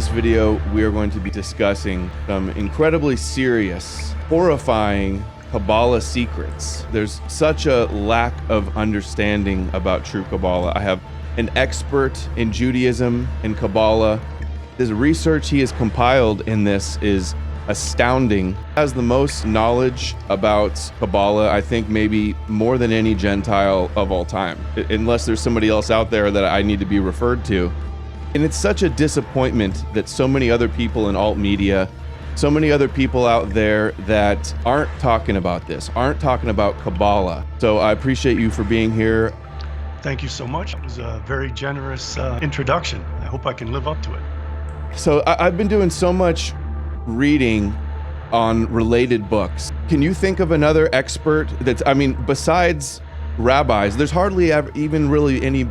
this video, we are going to be discussing some incredibly serious, horrifying Kabbalah secrets. There's such a lack of understanding about true Kabbalah. I have an expert in Judaism and Kabbalah. The research he has compiled in this is astounding. He has the most knowledge about Kabbalah, I think maybe more than any Gentile of all time, unless there's somebody else out there that I need to be referred to. And it's such a disappointment that so many other people in alt media, so many other people out there that aren't talking about this, aren't talking about Kabbalah. So I appreciate you for being here. Thank you so much. It was a very generous introduction. I hope I can live up to it. So I've been doing so much reading on related books. Can you think of another expert that's, besides rabbis, there's hardly even really any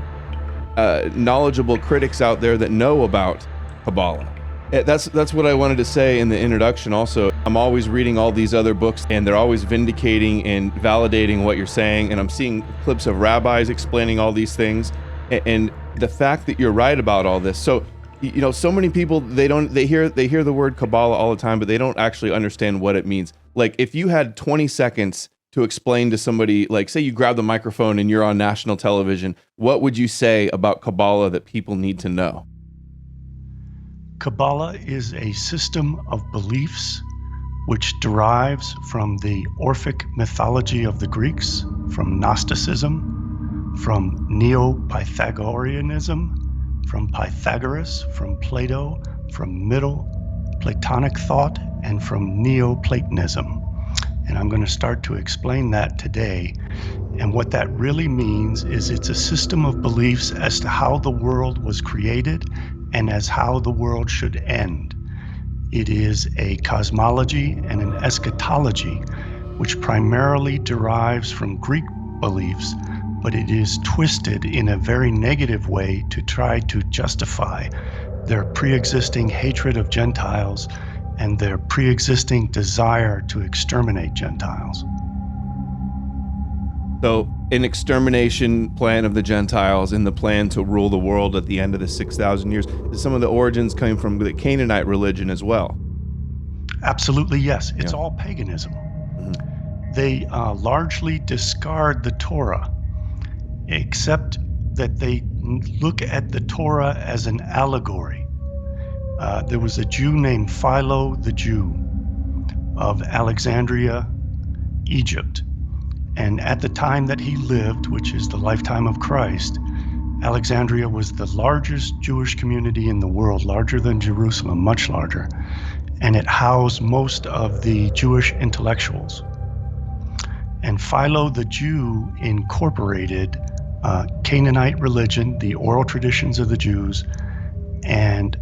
knowledgeable critics out there that know about Kabbalah. That's what I wanted to say in the introduction also. I'm always reading all these other books and they're always vindicating and validating what you're saying, and I'm seeing clips of rabbis explaining all these things, and the fact that you're right about all this. So, you know, so many people, they hear the word Kabbalah all the time, but they don't actually understand what it means. Like, if you had 20 seconds to explain to somebody, like say you grab the microphone and you're on national television, what would you say about Kabbalah that people need to know? Kabbalah is a system of beliefs which derives from the Orphic mythology of the Greeks, from Gnosticism, from Neo-Pythagoreanism, from Pythagoras, from Plato, from Middle Platonic thought, and from Neoplatonism. And I'm going to start to explain that today. And what that really means is it's a system of beliefs as to how the world was created and as how the world should end. It is a cosmology and an eschatology which primarily derives from Greek beliefs, but it is twisted in a very negative way to try to justify their pre-existing hatred of Gentiles and their pre-existing desire to exterminate Gentiles. So an extermination plan of the Gentiles and the plan to rule the world at the end of the 6,000 years. Some of the origins came from the Canaanite religion as well. Absolutely, yes. It's all paganism. Mm-hmm. They largely discard the Torah, except that they look at the Torah as an allegory. There was a Jew named Philo the Jew of Alexandria, Egypt. And at the time that he lived, which is the lifetime of Christ, Alexandria was the largest Jewish community in the world, larger than Jerusalem, much larger. And it housed most of the Jewish intellectuals. And Philo the Jew incorporated Canaanite religion, the oral traditions of the Jews, and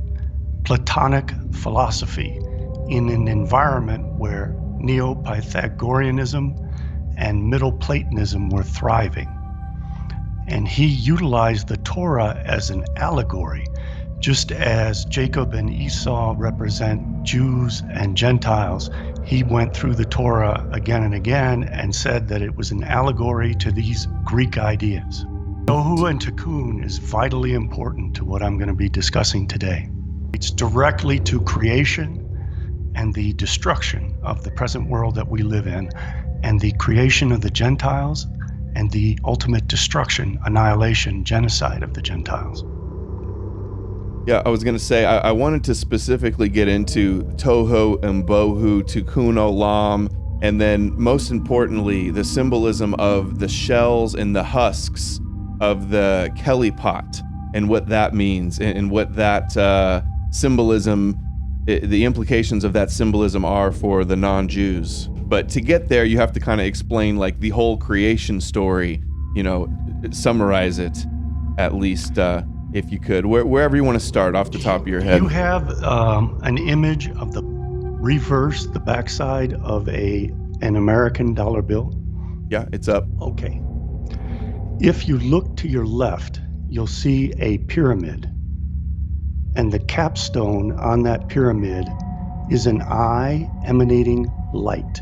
Platonic philosophy in an environment where Neo-Pythagoreanism and Middle Platonism were thriving. And he utilized the Torah as an allegory, just as Jacob and Esau represent Jews and Gentiles. He went through the Torah again and again and said that it was an allegory to these Greek ideas. Tohu and Tikkun is vitally important to what I'm going to be discussing today. It's directly to creation and the destruction of the present world that we live in, and the creation of the Gentiles, and the ultimate destruction, annihilation, genocide of the Gentiles. Yeah, I was going to say, I wanted to specifically get into Tohu and Bohu, Tikkun Olam, and then most importantly, the symbolism of the shells and the husks of the Kelly pot, and what that means, and what that symbolism, the implications of that symbolism are for the non-Jews. But to get there, you have to kind of explain like the whole creation story, you know, summarize it at least, if you could, wherever you want to start off the top of your head. You have an image of the reverse, the backside of an American dollar bill? Yeah, it's up. Okay. If you look to your left, you'll see a pyramid. And the capstone on that pyramid is an eye emanating light.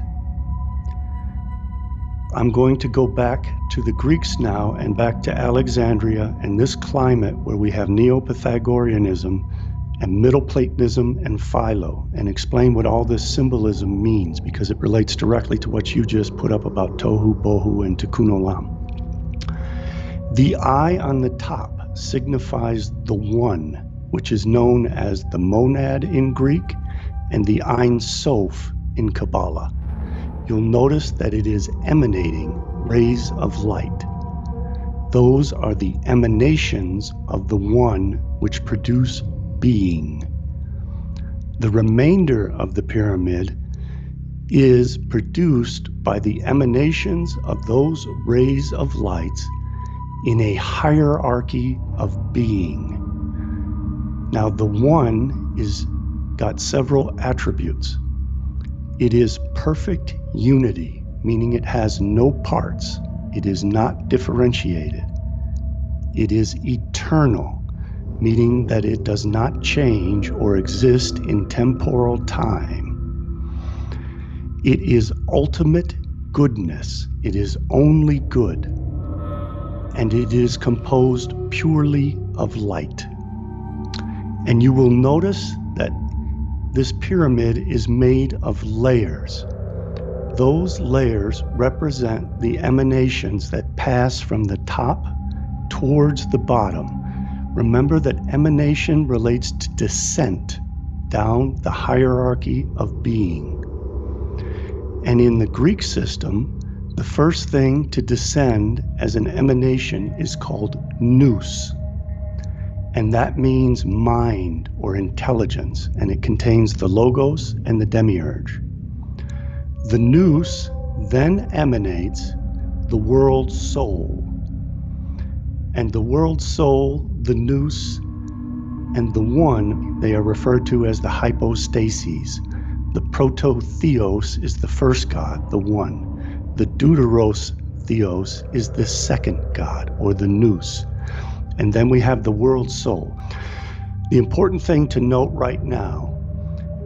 I'm going to go back to the Greeks now and back to Alexandria and this climate where we have Neo-Pythagoreanism and Middle Platonism and Philo, and explain what all this symbolism means, because it relates directly to what you just put up about tohu, bohu, and tikkun olam. The eye on the top signifies the one, which is known as the monad in Greek and the Ein Sof in Kabbalah. You'll notice that it is emanating rays of light. Those are the emanations of the one which produce being. The remainder of the pyramid is produced by the emanations of those rays of light in a hierarchy of being. Now, the one is got several attributes. It is perfect unity, meaning it has no parts. It is not differentiated. It is eternal, meaning that it does not change or exist in temporal time. It is ultimate goodness. It is only good. And it is composed purely of light. And you will notice that this pyramid is made of layers. Those layers represent the emanations that pass from the top towards the bottom. Remember that emanation relates to descent down the hierarchy of being. And in the Greek system, the first thing to descend as an emanation is called nous. And that means mind or intelligence, and it contains the logos and the demiurge. The nous then emanates the world soul. And the world soul, the nous, and the one, they are referred to as the hypostases. The proto-theos is the first God, the one. The deuteros theos is the second God, or the nous. And then we have the world soul. The important thing to note right now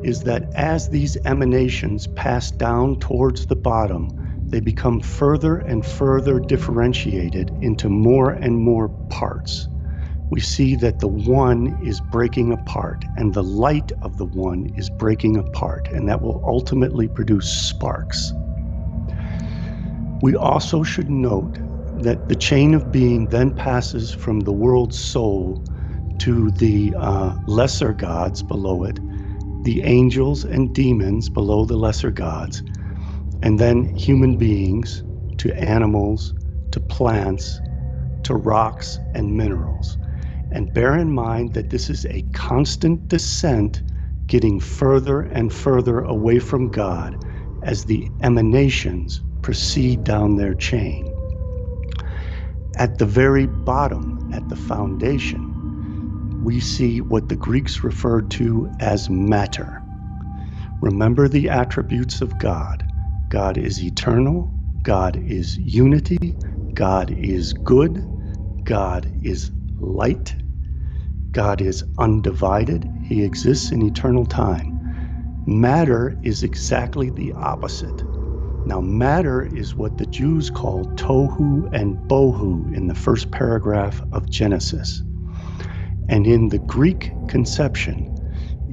is that as these emanations pass down towards the bottom, they become further and further differentiated into more and more parts. We see that the one is breaking apart, and the light of the one is breaking apart, and that will ultimately produce sparks. We also should note that the chain of being then passes from the world soul to the lesser gods below it, the angels and demons below the lesser gods, and then human beings to animals, to plants, to rocks and minerals. And bear in mind that this is a constant descent, getting further and further away from God as the emanations proceed down their chain. At the very bottom, at the foundation, we see what the Greeks referred to as matter. Remember the attributes of God. God is eternal, God is unity, God is good, God is light, God is undivided, He exists in eternal time. Matter is exactly the opposite. Now, matter is what the Jews call tohu and bohu in the first paragraph of Genesis. And in the Greek conception,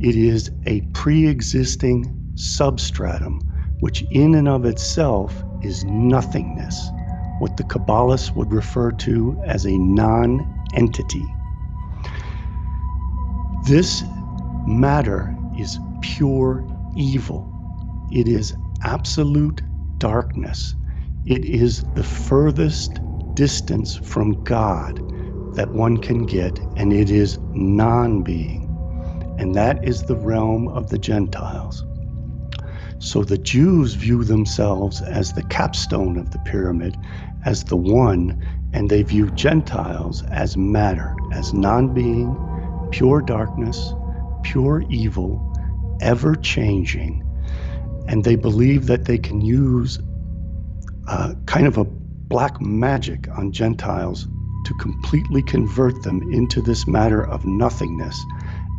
it is a pre-existing substratum, which in and of itself is nothingness, what the Kabbalists would refer to as a non-entity. This matter is pure evil. It is absolute darkness. It is the furthest distance from God that one can get, and it is non-being. And that is the realm of the Gentiles. So the Jews view themselves as the capstone of the pyramid, as the one, and they view Gentiles as matter, as non-being, pure darkness, pure evil, ever-changing. And they believe that they can use kind of a black magic on Gentiles to completely convert them into this matter of nothingness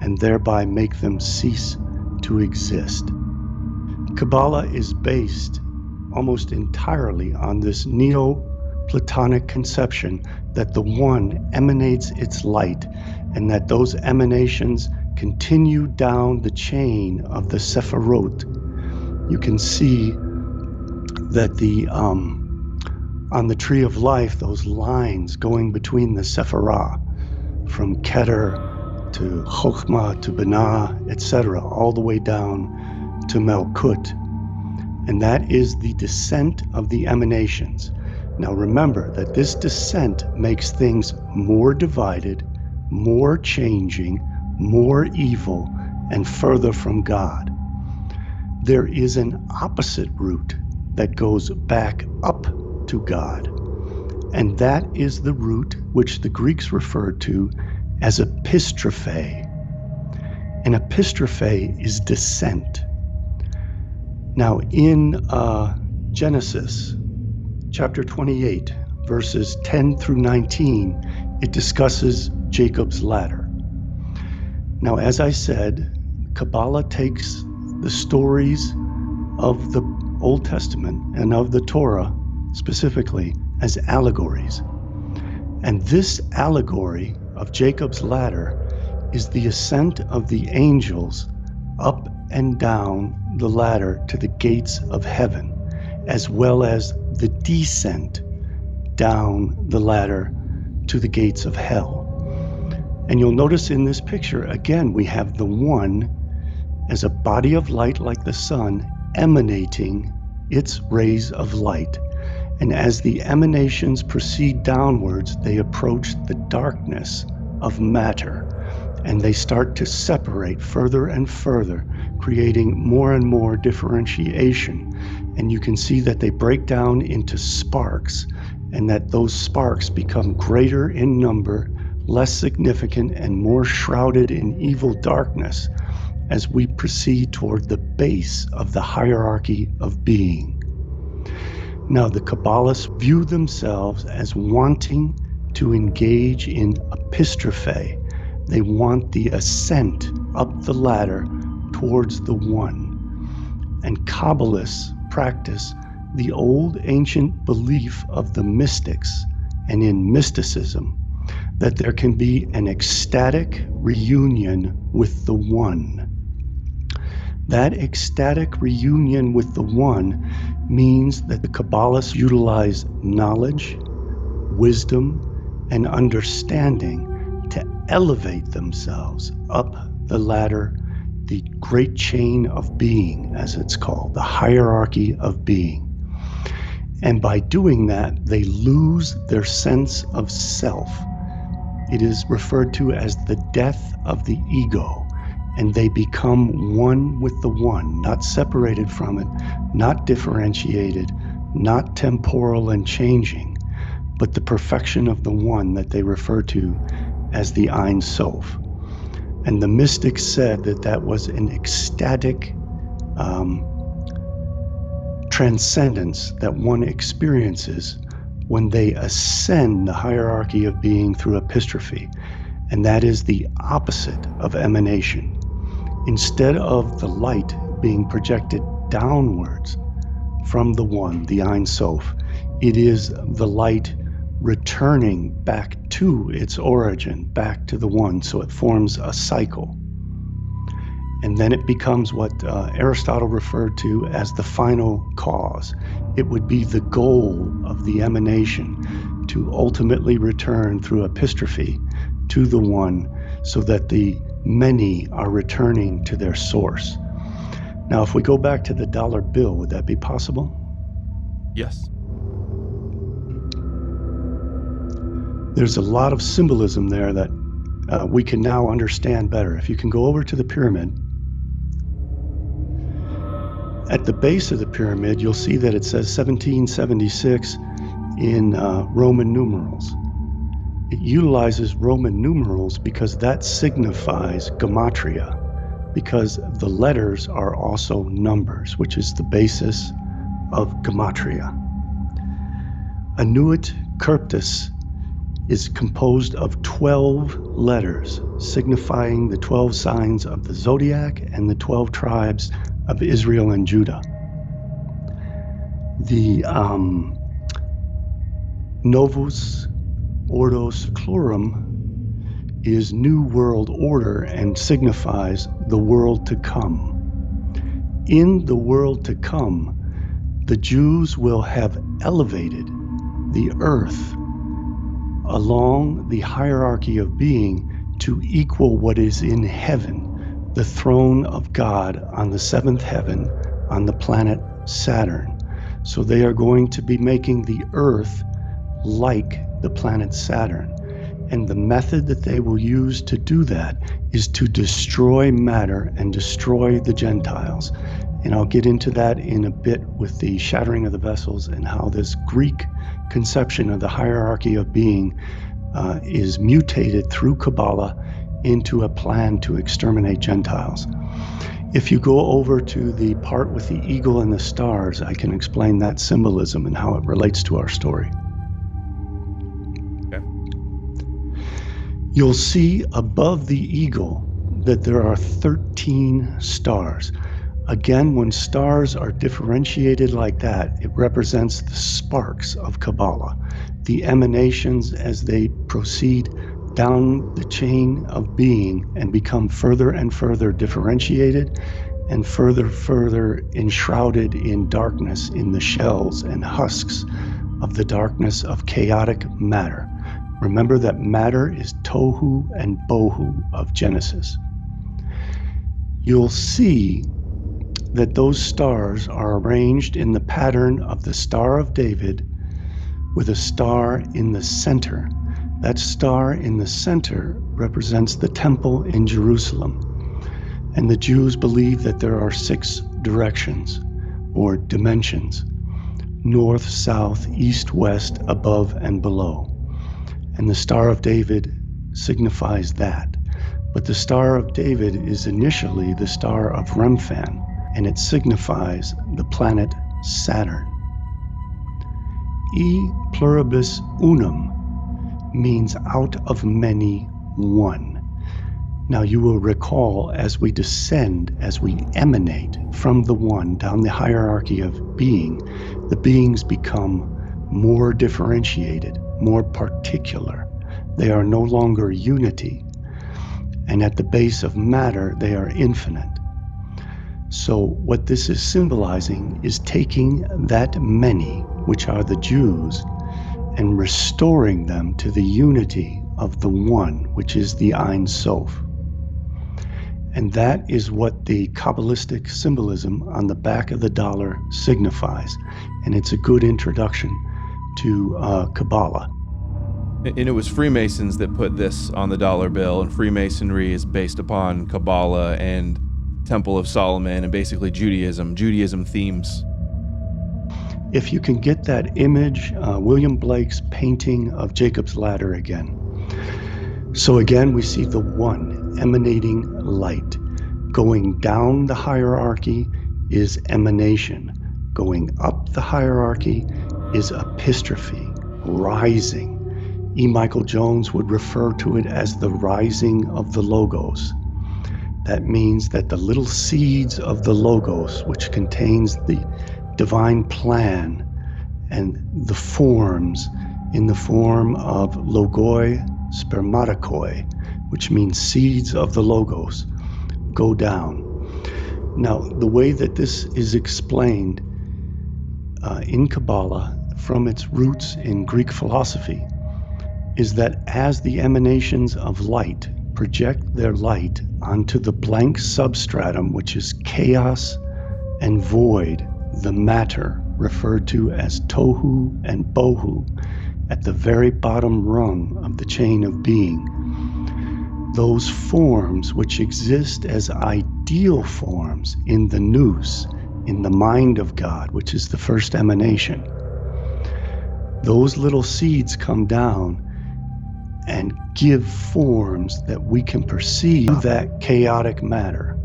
and thereby make them cease to exist. Kabbalah is based almost entirely on this Neo-Platonic conception that the one emanates its light and that those emanations continue down the chain of the Sephirot, you can see that on the tree of life, those lines going between the Sephirah, from Keter to Chokhmah to Binah, etc., all the way down to Malkut. And that is the descent of the emanations. Now remember that this descent makes things more divided, more changing, more evil, and further from God. There is an opposite route that goes back up to God. And that is the route which the Greeks referred to as epistrophe. An epistrophe is descent. Now in Genesis chapter 28, verses 10 through 19, it discusses Jacob's ladder. Now, as I said, Kabbalah takes the stories of the Old Testament and of the Torah specifically as allegories. And this allegory of Jacob's ladder is the ascent of the angels up and down the ladder to the gates of heaven, as well as the descent down the ladder to the gates of hell. And you'll notice in this picture, again, we have the one as a body of light like the sun emanating its rays of light. And as the emanations proceed downwards, they approach the darkness of matter, and they start to separate further and further, creating more and more differentiation. And you can see that they break down into sparks, and that those sparks become greater in number, less significant, and more shrouded in evil darkness as we proceed toward the base of the hierarchy of being. Now, the Kabbalists view themselves as wanting to engage in epistrophe. They want the ascent up the ladder towards the one. And Kabbalists practice the old ancient belief of the mystics and in mysticism that there can be an ecstatic reunion with the one. That ecstatic reunion with the one means that the Kabbalists utilize knowledge, wisdom, and understanding to elevate themselves up the ladder, the great chain of being, as it's called, the hierarchy of being. And by doing that, they lose their sense of self. It is referred to as the death of the ego, and they become one with the one, not separated from it, not differentiated, not temporal and changing, but the perfection of the one that they refer to as the Ein Sof. And the mystics said that that was an ecstatic transcendence that one experiences when they ascend the hierarchy of being through epistrophe, and that is the opposite of emanation. Instead of the light being projected downwards from the one, the Ein Sof, it is the light returning back to its origin, back to the one, so it forms a cycle. And then it becomes what Aristotle referred to as the final cause. It would be the goal of the emanation to ultimately return through epistrophe to the one, so that the many are returning to their source. Now, if we go back to the dollar bill, would that be possible? Yes. There's a lot of symbolism there that we can now understand better. If you can go over to the pyramid, at the base of the pyramid, you'll see that it says 1776 in Roman numerals. It utilizes Roman numerals because that signifies gematria, because the letters are also numbers, which is the basis of gematria. Anuit Cryptus is composed of 12 letters, signifying the 12 signs of the zodiac and the 12 tribes of Israel and Judah. The Novus Ordo Seclorum is New World Order and signifies the world to come. In the world to come, the Jews will have elevated the earth along the hierarchy of being to equal what is in heaven, the throne of God on the seventh heaven on the planet Saturn. So they are going to be making the earth like the planet Saturn. And the method that they will use to do that is to destroy matter and destroy the Gentiles. And I'll get into that in a bit with the shattering of the vessels and how this Greek conception of the hierarchy of being is mutated through Kabbalah into a plan to exterminate Gentiles. If you go over to the part with the eagle and the stars, I can explain that symbolism and how it relates to our story. Okay. You'll see above the eagle that there are 13 stars. Again, when stars are differentiated like that, it represents the sparks of Kabbalah, the emanations as they proceed down the chain of being and become further and further differentiated and further enshrouded in darkness in the shells and husks of the darkness of chaotic matter. Remember that matter is tohu and bohu of Genesis. You'll see that those stars are arranged in the pattern of the Star of David with a star in the center. That star in the center represents the temple in Jerusalem. And the Jews believe that there are 6 directions or dimensions: north, south, east, west, above, and below. And the Star of David signifies that. But the Star of David is initially the star of Remphan, and it signifies the planet Saturn. E pluribus unum means out of many, one. Now you will recall as we descend, as we emanate from the one down the hierarchy of being, the beings become more differentiated, more particular. They are no longer unity. And at the base of matter, they are infinite. So what this is symbolizing is taking that many, which are the Jews, and restoring them to the unity of the one, which is the Ein Sof. And that is what the Kabbalistic symbolism on the back of the dollar signifies. And it's a good introduction to Kabbalah. And it was Freemasons that put this on the dollar bill, and Freemasonry is based upon Kabbalah and Temple of Solomon and basically Judaism themes. If you can get that image, William Blake's painting of Jacob's Ladder again. So again, we see the one emanating light. Going down the hierarchy is emanation. Going up the hierarchy is epistrophe, rising. E. Michael Jones would refer to it as the rising of the Logos. That means that the little seeds of the Logos, which contains the divine plan and the forms in the form of logoi spermatikoi, which means seeds of the Logos, go down. Now, the way that this is explained in Kabbalah from its roots in Greek philosophy is that as the emanations of light project their light onto the blank substratum, which is chaos and void, the matter referred to as tohu and bohu, at the very bottom rung of the chain of being, those forms which exist as ideal forms in the nous, in the mind of God, which is the first emanation, those little seeds come down and give forms that we can perceive that chaotic matter.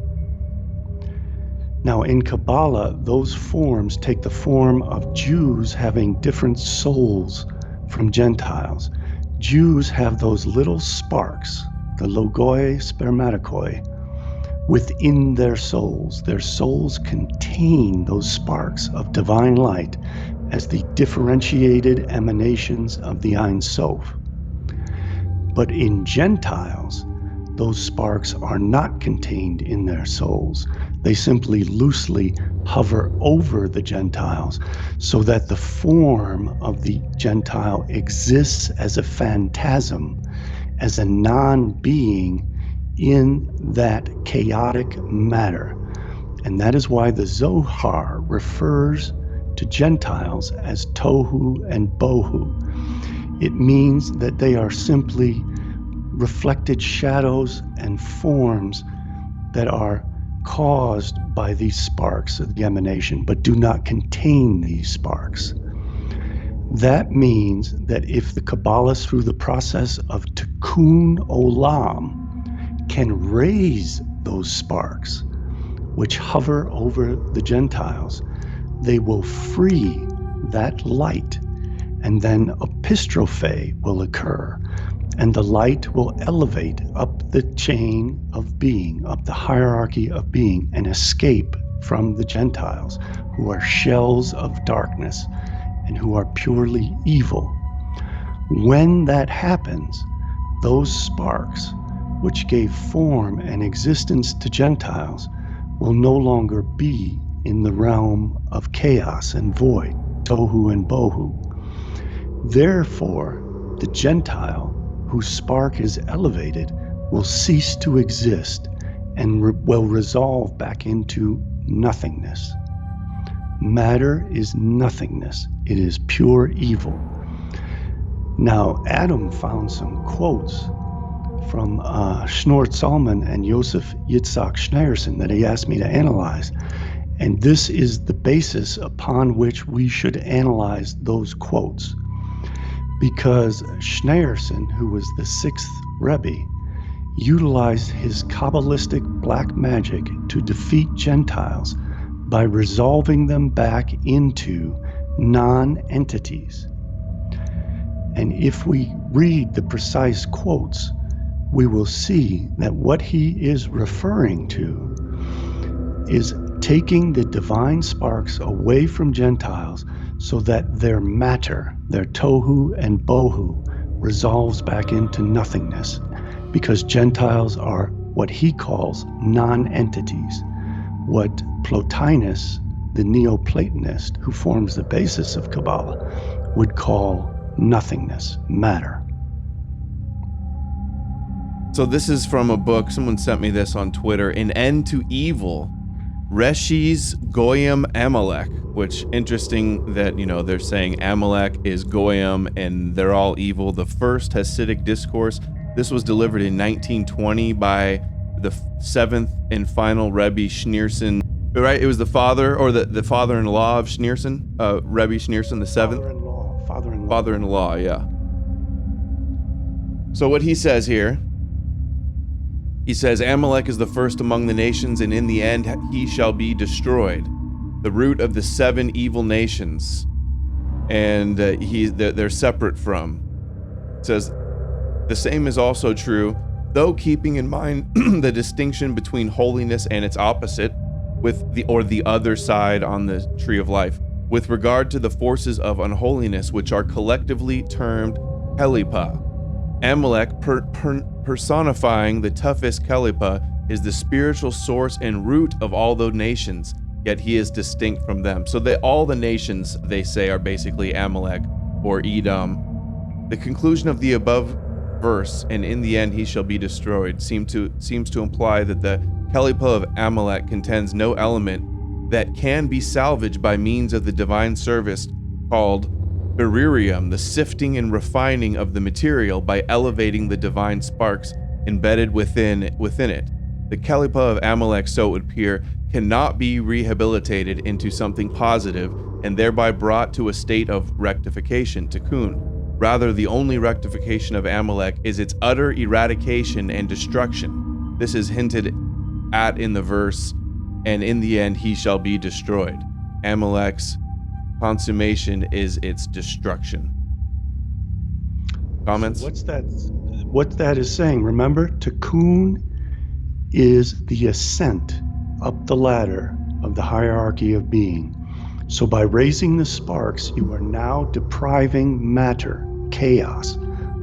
Now in Kabbalah, those forms take the form of Jews having different souls from Gentiles. Jews have those little sparks, the logoi spermatikoi, within their souls. Their souls contain those sparks of divine light as the differentiated emanations of the Ein Sof. But in Gentiles, those sparks are not contained in their souls. They simply loosely hover over the Gentiles so that the form of the Gentile exists as a phantasm, as a non-being in that chaotic matter. And that is why the Zohar refers to Gentiles as tohu and bohu. It means that they are simply reflected shadows and forms that are caused by these sparks of the emanation, but do not contain these sparks. That means that if the Kabbalists, through the process of tikkun olam, can raise those sparks, which hover over the Gentiles, they will free that light, and then epistrophe will occur, and the light will elevate up the chain of being, up the hierarchy of being, and escape from the Gentiles, who are shells of darkness and who are purely evil. When that happens, those sparks, which gave form and existence to Gentiles, will no longer be in the realm of chaos and void, tohu and bohu. Therefore, the Gentile whose spark is elevated will cease to exist and will resolve back into nothingness. Matter is nothingness. It is pure evil. Now, Adam found some quotes from Schneur Zalman and Joseph Yitzhak Schneerson that he asked me to analyze. And this is the basis upon which we should analyze those quotes. Because Schneerson, who was the sixth Rebbe, utilized his Kabbalistic black magic to defeat Gentiles by resolving them back into non-entities. And if we read the precise quotes, we will see that what he is referring to is taking the divine sparks away from Gentiles so that their matter, their tohu and bohu, resolves back into nothingness, because Gentiles are what he calls non-entities, what Plotinus, the Neoplatonist who forms the basis of Kabbalah, would call nothingness, matter. So this is from a book, someone sent me this on Twitter, An End to Evil, Heresies Goyim Amalek, which interesting that, they're saying Amalek is Goyim and they're all evil. The first Hasidic discourse, this was delivered in 1920 by the seventh and final Rebbe Schneerson, right? It was the father or the father-in-law of Schneerson, Rebbe Schneerson, the seventh. Father-in-law, yeah. So what he says here, he says, Amalek is the first among the nations, and in the end he shall be destroyed, the root of the 7 evil nations, and they're separate from. It says, the same is also true, though keeping in mind the distinction between holiness and its opposite, with the other side on the tree of life, with regard to the forces of unholiness, which are collectively termed Kalipa. Amalek, personifying the toughest Kalipa, is the spiritual source and root of all the nations, yet he is distinct from them. So all the nations, they say, are basically Amalek or Edom. The conclusion of the above verse, and in the end he shall be destroyed, seems to imply that the Kalipa of Amalek contains no element that can be salvaged by means of the divine service called beririum, the sifting and refining of the material by elevating the divine sparks embedded within it. The Kalipa of Amalek, so it would appear, cannot be rehabilitated into something positive and thereby brought to a state of rectification, tikkun. Rather, the only rectification of Amalek is its utter eradication and destruction. This is hinted at in the verse, and in the end he shall be destroyed. Amalek's consummation is its destruction. Comments? So what that is saying, remember, tikkun is the ascent up the ladder of the hierarchy of being. So by raising the sparks, you are now depriving matter, chaos,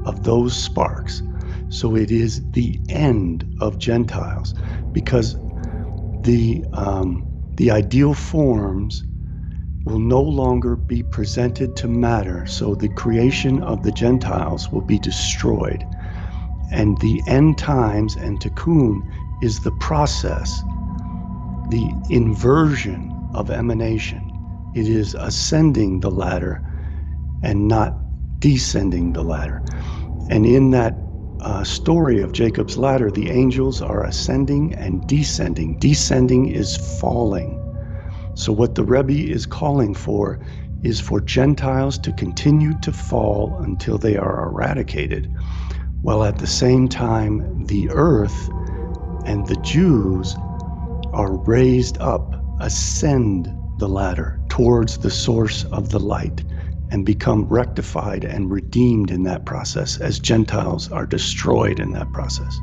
of those sparks. So it is the end of Gentiles, because the ideal forms will no longer be presented to matter, so the creation of the Gentiles will be destroyed. And the end times and tikkun is the process, the inversion of emanation. It is ascending the ladder and not descending the ladder. And in that story of Jacob's ladder, the angels are ascending and descending. Descending is falling. So what the Rebbe is calling for is for Gentiles to continue to fall until they are eradicated, while at the same time the earth and the Jews are raised up, ascend the ladder towards the source of the light, and become rectified and redeemed in that process, as Gentiles are destroyed in that process.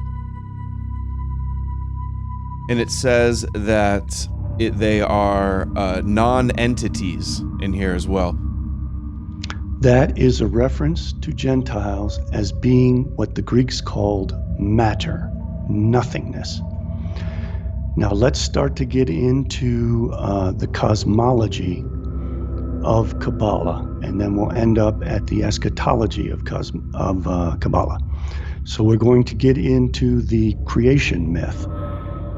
And it says that they are non-entities in here as well. That is a reference to Gentiles as being what the Greeks called matter, nothingness. Now let's start to get into the cosmology of Kabbalah, and then we'll end up at the eschatology of Kabbalah. So we're going to get into the creation myth.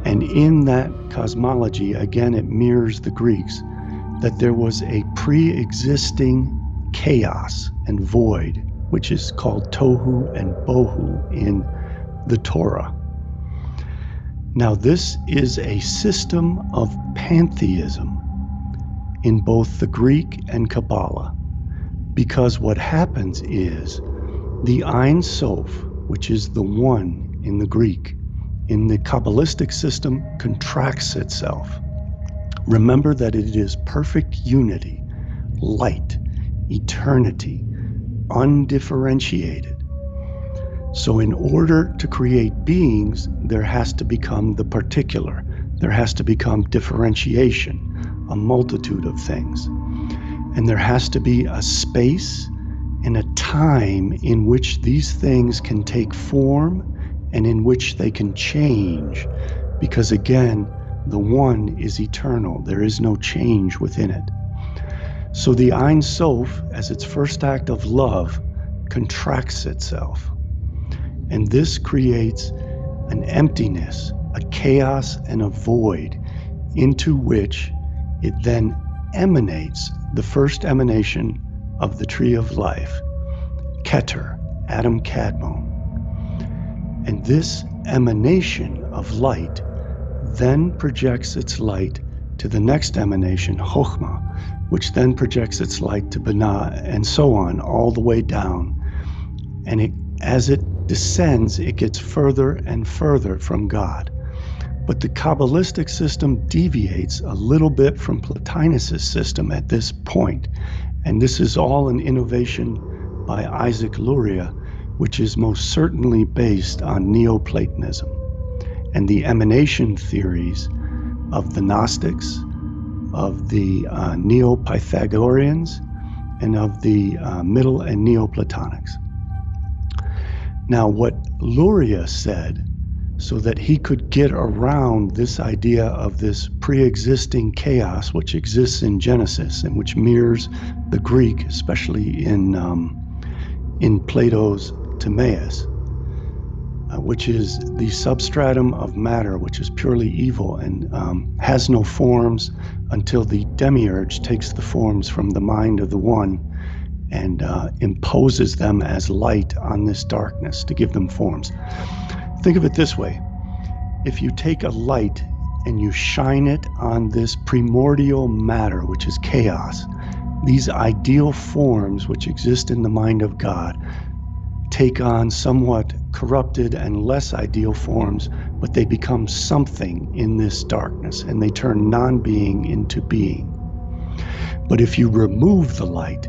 And in that cosmology, again, it mirrors the Greeks, that there was a pre-existing chaos and void, which is called tohu and bohu in the Torah. Now, this is a system of pantheism in both the Greek and Kabbalah, because what happens is the Ein Sof, which is the one in the Greek, in the Kabbalistic system contracts itself. Remember that it is perfect unity, light, eternity, undifferentiated. So in order to create beings, there has to become the particular. There has to become differentiation, a multitude of things. And there has to be a space and a time in which these things can take form and in which they can change, because again, the one is eternal. There is no change within it. So the Ein Sof, as its first act of love, contracts itself. And this creates an emptiness, a chaos, and a void into which it then emanates the first emanation of the tree of life, Keter, Adam Kadmon. And this emanation of light then projects its light to the next emanation, Chokhmah, which then projects its light to Binah, and so on, all the way down. And as it descends, it gets further and further from God. But the Kabbalistic system deviates a little bit from Plotinus' system at this point. And this is all an innovation by Isaac Luria, which is most certainly based on Neoplatonism and the emanation theories of the Gnostics, of the Neo-Pythagoreans, and of the Middle and Neoplatonics. Now, what Luria said, so that he could get around this idea of this pre-existing chaos which exists in Genesis and which mirrors the Greek, especially in Plato's Timaeus, which is the substratum of matter, which is purely evil and has no forms until the demiurge takes the forms from the mind of the one and imposes them as light on this darkness to give them forms. Think of it this way. If you take a light and you shine it on this primordial matter, which is chaos, these ideal forms which exist in the mind of God take on somewhat corrupted and less ideal forms, but they become something in this darkness, and they turn non-being into being. But if you remove the light,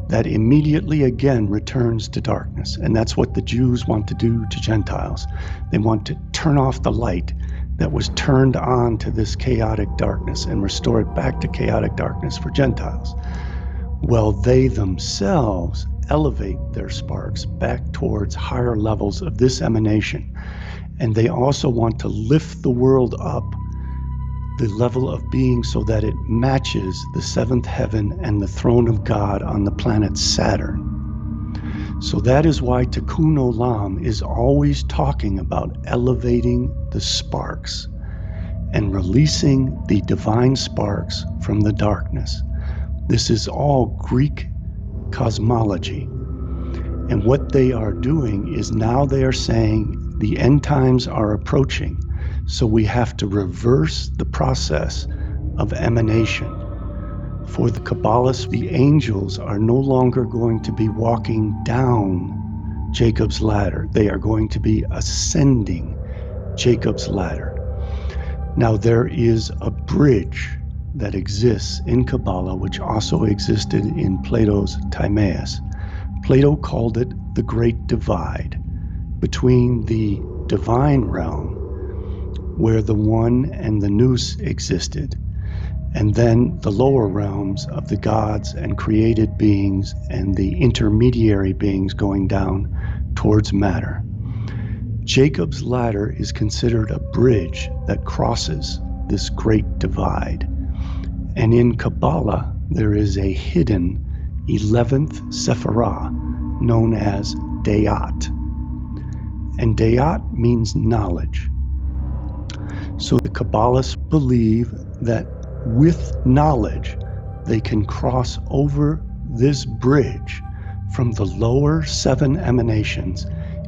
that immediately again returns to darkness. And that's what the Jews want to do to Gentiles. They want to turn off the light that was turned on to this chaotic darkness and restore it back to chaotic darkness for Gentiles. Well, they themselves elevate their sparks back towards higher levels of this emanation. And they also want to lift the world up the level of being so that it matches the seventh heaven and the throne of God on the planet Saturn. So that is why Tikkun Olam is always talking about elevating the sparks and releasing the divine sparks from the darkness. This is all Greek cosmology. And what they are doing is now they are saying the end times are approaching. So we have to reverse the process of emanation. For the Kabbalists, the angels are no longer going to be walking down Jacob's ladder. They are going to be ascending Jacob's ladder. Now there is a bridge that exists in Kabbalah, which also existed in Plato's Timaeus. Plato called it the Great Divide between the divine realm, where the one and the nous existed, and then the lower realms of the gods and created beings and the intermediary beings going down towards matter. Jacob's ladder is considered a bridge that crosses this great divide. And in Kabbalah, there is a hidden 11th Sephirah known as Dayat. And Dayat means knowledge. So the Kabbalists believe that with knowledge, they can cross over this bridge from the lower 7 emanations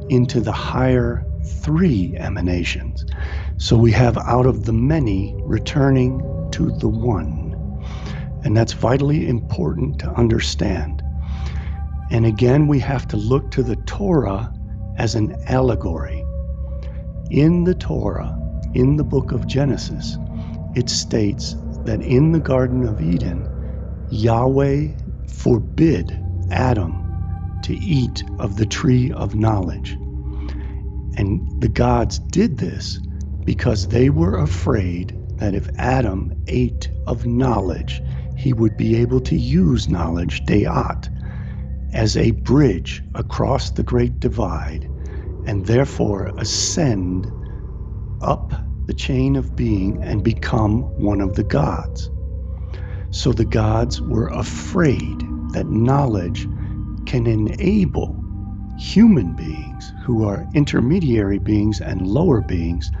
into the higher 3 emanations. So we have out of the many returning to the one. And that's vitally important to understand. And again, we have to look to the Torah as an allegory. In the Torah, in the book of Genesis, it states that in the Garden of Eden, Yahweh forbid Adam to eat of the tree of knowledge. And the gods did this because they were afraid that if Adam ate of knowledge, he would be able to use knowledge, Dayat, as a bridge across the great divide, and therefore ascend up the chain of being and become one of the gods. So the gods were afraid that knowledge can enable human beings who are intermediary beings and lower beings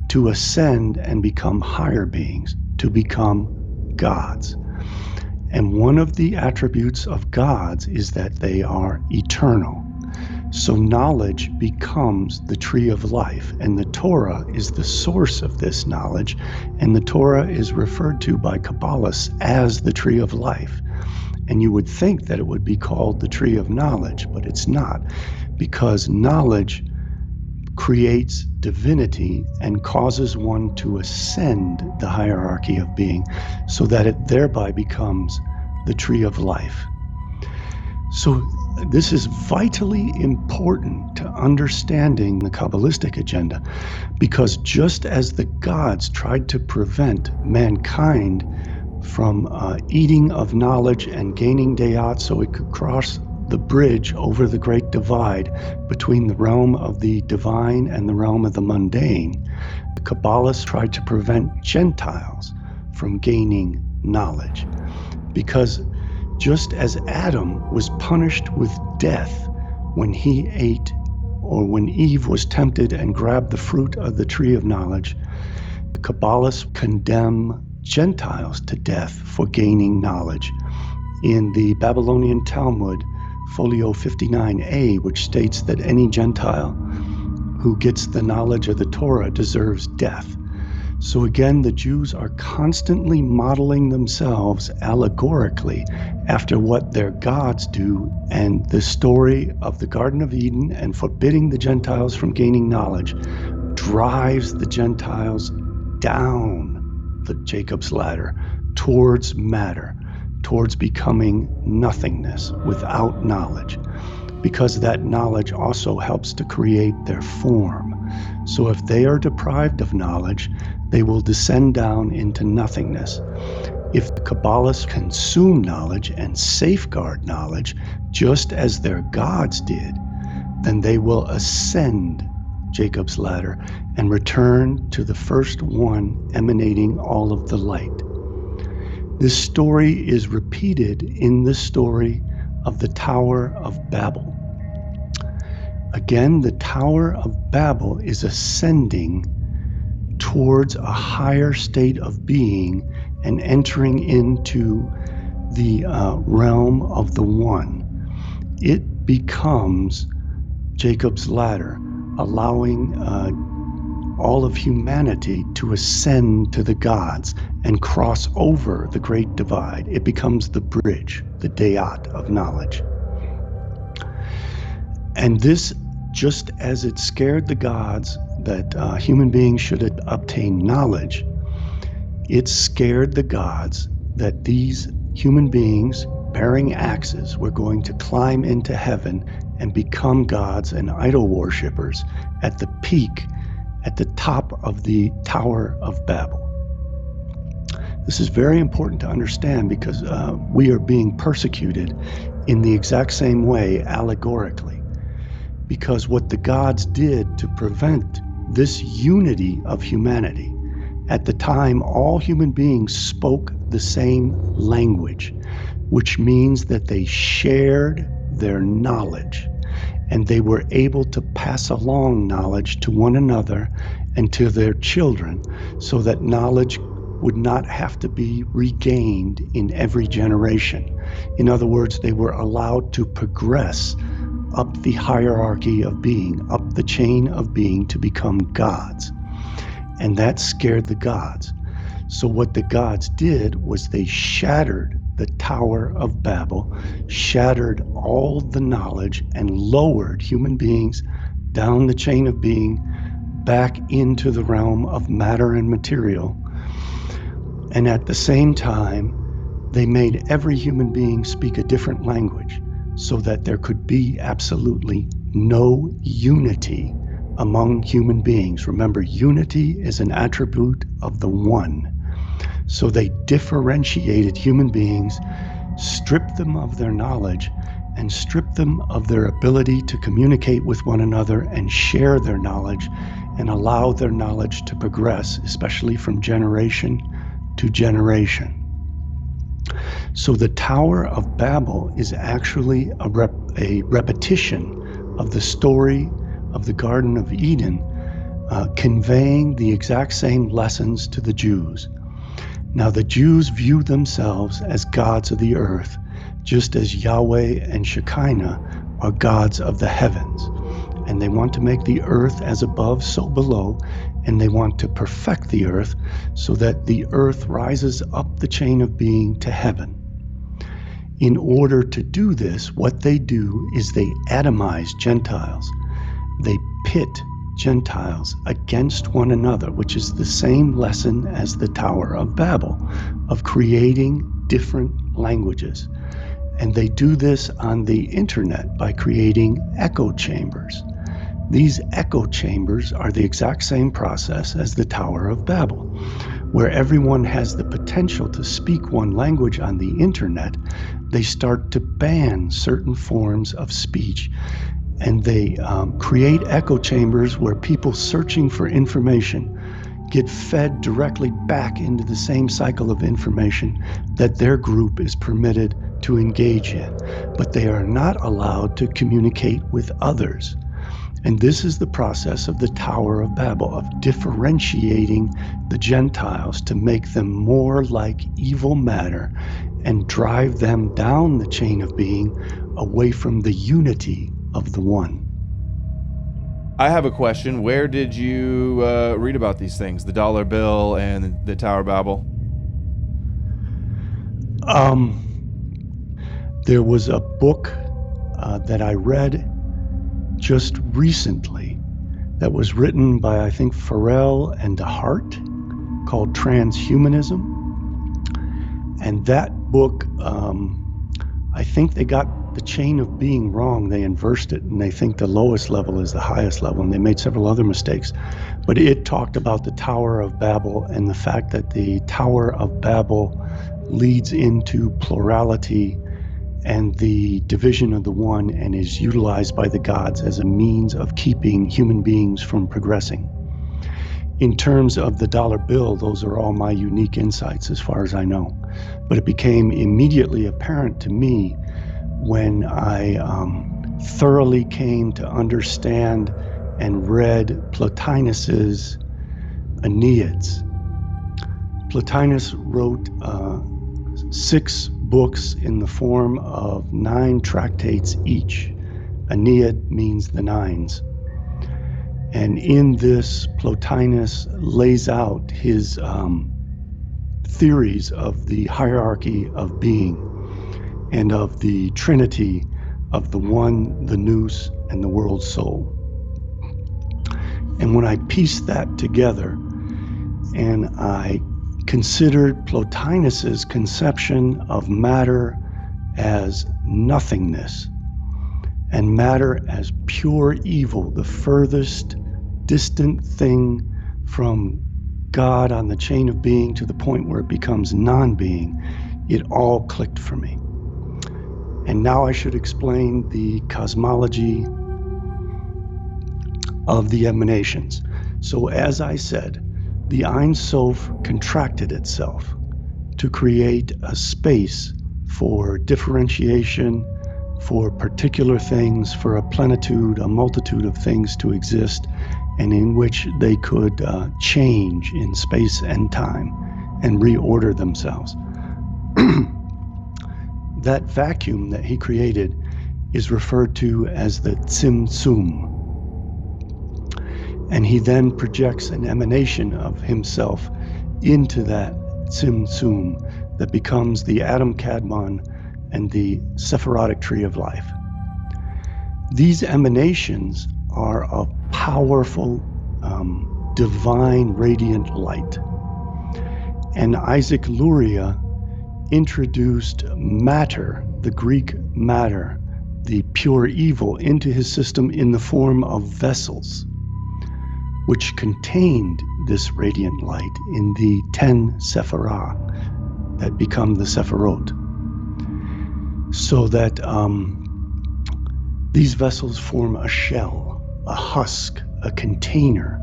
to ascend and become higher beings, to become gods. And one of the attributes of gods is that they are eternal. So knowledge becomes the tree of life, and the Torah is the source of this knowledge, and the Torah is referred to by Kabbalists as the tree of life. And you would think that it would be called the tree of knowledge, but it's not, because knowledge creates divinity and causes one to ascend the hierarchy of being so that it thereby becomes the tree of life. So this is vitally important to understanding the Kabbalistic agenda, because just as the gods tried to prevent mankind from eating of knowledge and gaining Dayat so it could cross the bridge over the great divide between the realm of the divine and the realm of the mundane, the Kabbalists tried to prevent Gentiles from gaining knowledge. Because just as Adam was punished with death when he ate, or when Eve was tempted and grabbed the fruit of the tree of knowledge, the Kabbalists condemn Gentiles to death for gaining knowledge. In the Babylonian Talmud, Folio 59a, which states that any Gentile who gets the knowledge of the Torah deserves death. So again, the Jews are constantly modeling themselves allegorically after what their gods do, and the story of the Garden of Eden and forbidding the Gentiles from gaining knowledge drives the Gentiles down the Jacob's ladder towards matter, towards becoming nothingness without knowledge, because that knowledge also helps to create their form. So if they are deprived of knowledge, they will descend down into nothingness. If the Kabbalists consume knowledge and safeguard knowledge just as their gods did, then they will ascend Jacob's ladder and return to the first one emanating all of the light. This story is repeated in the story of the Tower of Babel. Again, the Tower of Babel is ascending towards a higher state of being and entering into the realm of the One. It becomes Jacob's ladder, allowing all of humanity to ascend to the gods and cross over the great divide. It becomes the bridge, the dayat of knowledge. And this, just as it scared the gods that human beings should obtain knowledge, it scared the gods that these human beings bearing axes were going to climb into heaven and become gods and idol worshippers at the peak, at the top of the Tower of Babel. This is very important to understand because we are being persecuted in the exact same way allegorically. Because what the gods did to prevent this unity of humanity, at the time all human beings spoke the same language, which means that they shared their knowledge and they were able to pass along knowledge to one another and to their children so that knowledge would not have to be regained in every generation. In other words, they were allowed to progress up the hierarchy of being, up the chain of being to become gods. And that scared the gods. So what the gods did was they shattered the Tower of Babel, shattered all the knowledge, and lowered human beings down the chain of being back into the realm of matter and material. And at the same time, they made every human being speak a different language so that there could be absolutely no unity among human beings. Remember, unity is an attribute of the One. So they differentiated human beings, stripped them of their knowledge, and stripped them of their ability to communicate with one another and share their knowledge and allow their knowledge to progress, especially from generation to generation. So the Tower of Babel is actually a repetition of the story of the Garden of Eden, conveying the exact same lessons to the Jews. Now the Jews view themselves as gods of the earth, just as Yahweh and Shekinah are gods of the heavens. And they want to make the earth as above, so below, and they want to perfect the earth so that the earth rises up the chain of being to heaven. In order to do this, what they do is they atomize Gentiles. They pit Gentiles against one another, which is the same lesson as the Tower of Babel, of creating different languages. And they do this on the internet by creating echo chambers. These echo chambers are the exact same process as the Tower of Babel, where everyone has the potential to speak one language on the internet. They start to ban certain forms of speech, and they create echo chambers where people searching for information get fed directly back into the same cycle of information that their group is permitted to engage in, but they are not allowed to communicate with others. And this is the process of the Tower of Babel, of differentiating the Gentiles to make them more like evil matter and drive them down the chain of being away from the unity of the One. I have a question. Where did you read about these things? The dollar bill and the Tower of Babel? There was a book that I read just recently that was written by, I think, Farrell and DeHart, called Transhumanism. And that book, I think they got the chain of being wrong. They inversed it, and they think the lowest level is the highest level, and they made several other mistakes. But it talked about the Tower of Babel and the fact that the Tower of Babel leads into plurality and the division of the one, and is utilized by the gods as a means of keeping human beings from progressing. In terms of the dollar bill, those are all my unique insights as far as I know. But it became immediately apparent to me when I thoroughly came to understand and read Plotinus's Aeneads. Plotinus wrote 6 books in the form of 9 tractates each. Aeneid means the nines. And in this, Plotinus lays out his theories of the hierarchy of being and of the trinity of the one, the nous, and the world soul. And when I pieced that together and I considered Plotinus's conception of matter as nothingness and matter as pure evil, the furthest distant thing from God on the chain of being to the point where it becomes non-being, it all clicked for me. And now I should explain the cosmology of the emanations. So as I said, the Ein Sof contracted itself to create a space for differentiation, for particular things, for a plenitude, a multitude of things to exist, and in which they could change in space and time and reorder themselves. That vacuum that he created is referred to as the Tzimtzum. And he then projects an emanation of himself into that Tzimtzum that becomes the Adam Kadmon and the Sephirotic tree of life. These emanations are of powerful, divine, radiant light. And Isaac Luria introduced matter, the Greek matter, the pure evil, into his system in the form of vessels, which contained this radiant light in the 10 Sephirah that become the Sephirot. So that these vessels form a shell, a husk, a container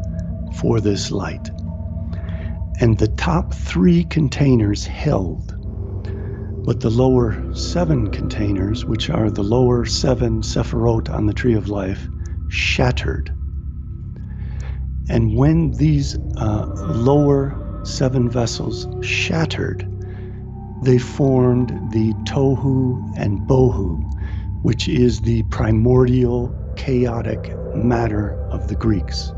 for this light. And the top 3 containers held, but the lower 7 containers, which are the lower 7 Sephirot on the tree of life, shattered. And when these lower 7 vessels shattered, they formed the Tohu and Bohu, which is the primordial chaotic matter of the Greeks.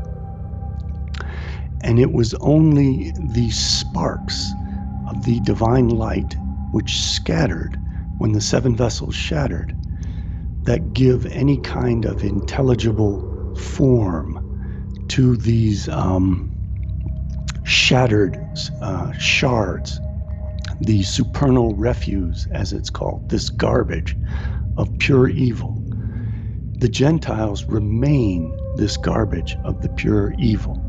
And it was only the sparks of the divine light which scattered when the 7 vessels shattered that give any kind of intelligible form to these shattered shards, the supernal refuse, as it's called, this garbage of pure evil. The Gentiles remain this garbage of the pure evil.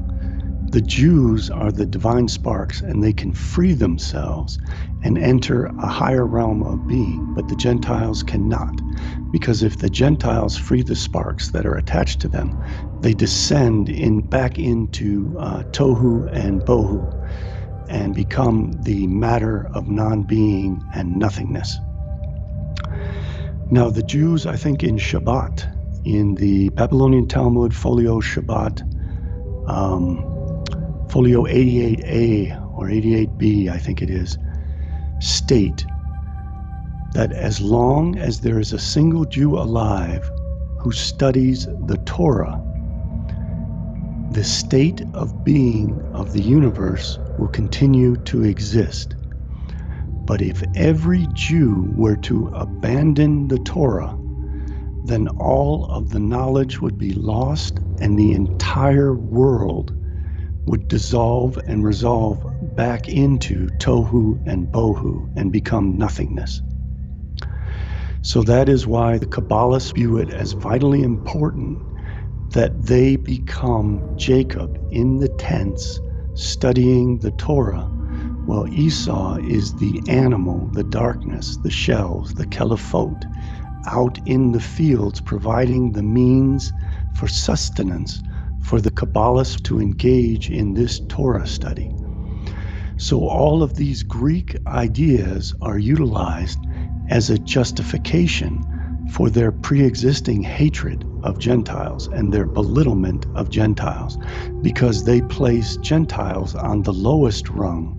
The Jews are the divine sparks, and they can free themselves and enter a higher realm of being, but the Gentiles cannot, because if the Gentiles free the sparks that are attached to them, they descend back into Tohu and Bohu and become the matter of non-being and nothingness. Now the Jews, I think in Shabbat, in the Babylonian Talmud, Folio Shabbat, Folio 88a or 88b, I think it is, state that as long as there is a single Jew alive who studies the Torah, the state of being of the universe will continue to exist. But if every Jew were to abandon the Torah, then all of the knowledge would be lost and the entire world would dissolve and resolve back into Tohu and Bohu and become nothingness. So that is why the Kabbalists view it as vitally important that they become Jacob in the tents studying the Torah, Well, Esau is the animal, the darkness, the shells, the Caliphot, out in the fields providing the means for sustenance for the Kabbalists to engage in this Torah study. So all of these Greek ideas are utilized as a justification for their pre-existing hatred of Gentiles and their belittlement of Gentiles, because they place Gentiles on the lowest rung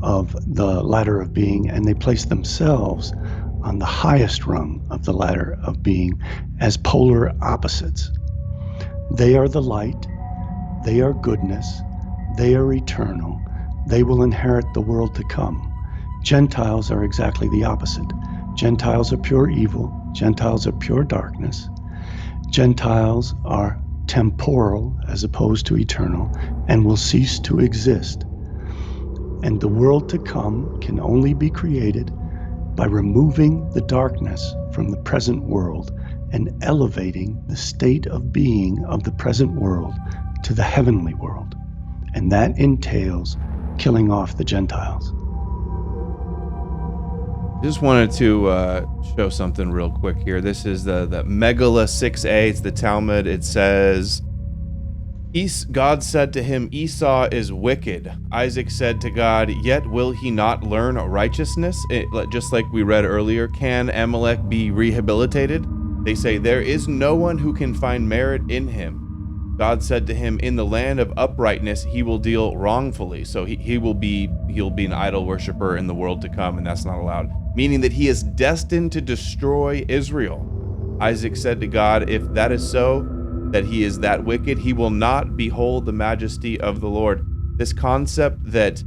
of the ladder of being, and they place themselves on the highest rung of the ladder of being as polar opposites. They are the light, they are goodness, they are eternal, they will inherit the world to come. Gentiles are exactly the opposite. Gentiles are pure evil, Gentiles are pure darkness, Gentiles are temporal as opposed to eternal, and will cease to exist. And the world to come can only be created by removing the darkness from the present world and elevating the state of being of the present world to the heavenly world. And that entails killing off the Gentiles. Just wanted to show something real quick here. This is the Megillah 6a. It's the Talmud. It says, God said to him, Esau is wicked. Isaac said to God, yet will he not learn righteousness? Just like we read earlier, can Amalek be rehabilitated? They say, there is no one who can find merit in him. God said to him, in the land of uprightness, he will deal wrongfully. So he'll be an idol worshiper in the world to come, and that's not allowed. Meaning that he is destined to destroy Israel. Isaac said to God, if that is so, that he is that wicked, he will not behold the majesty of the Lord. This concept that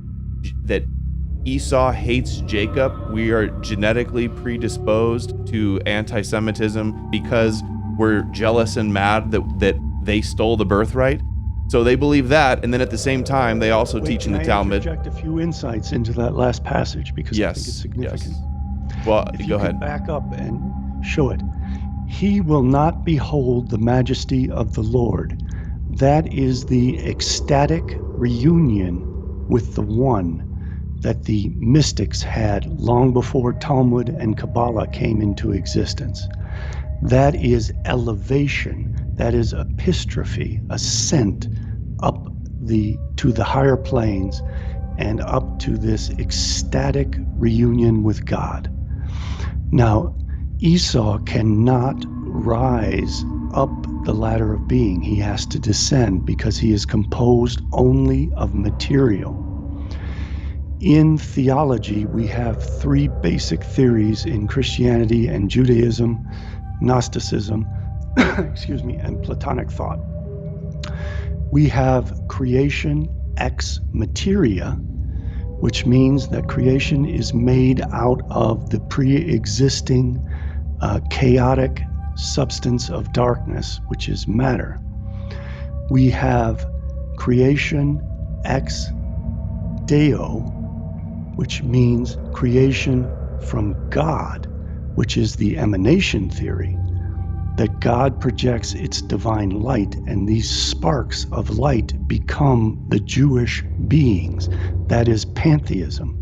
Esau hates Jacob, we are genetically predisposed to anti-Semitism because we're jealous and mad that they stole the birthright. So they believe that, and then at the same time, they also teach in the Talmud. Can I interject a few insights into that last passage, because I think it's significant. Yes. Well, if go you ahead. Can back up and show it. He will not behold the majesty of the Lord. That is the ecstatic reunion with the One that the mystics had long before Talmud and Kabbalah came into existence. That is elevation. That is epistrophe, ascent up to the higher planes and up to this ecstatic reunion with God. Now, Esau cannot rise up the ladder of being. He has to descend because he is composed only of material. In theology, we have three basic theories in Christianity and Judaism, Gnosticism, and Platonic thought. We have creation ex materia, which means that creation is made out of the pre-existing chaotic substance of darkness, which is matter. We have creation ex deo, which means creation from God, which is the emanation theory, that God projects its divine light, and these sparks of light become the Jewish beings. That is pantheism.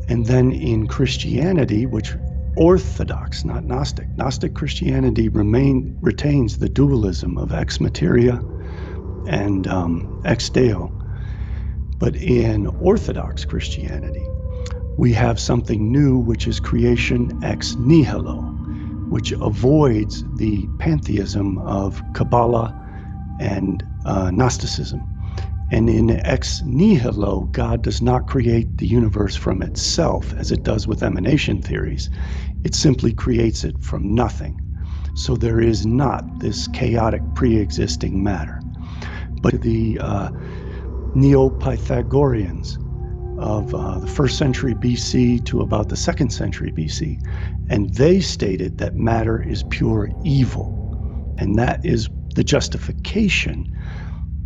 And then in Christianity, which Orthodox, not Gnostic. Gnostic Christianity retains the dualism of ex materia and ex deo. But in Orthodox Christianity, we have something new, which is creation ex nihilo, which avoids the pantheism of Kabbalah and Gnosticism. And in ex nihilo, God does not create the universe from itself, as it does with emanation theories. It simply creates it from nothing. So there is not this chaotic pre-existing matter. But the Neo-Pythagoreans of the 1st century BC to about the 2nd century BC, and they stated that matter is pure evil. And that is the justification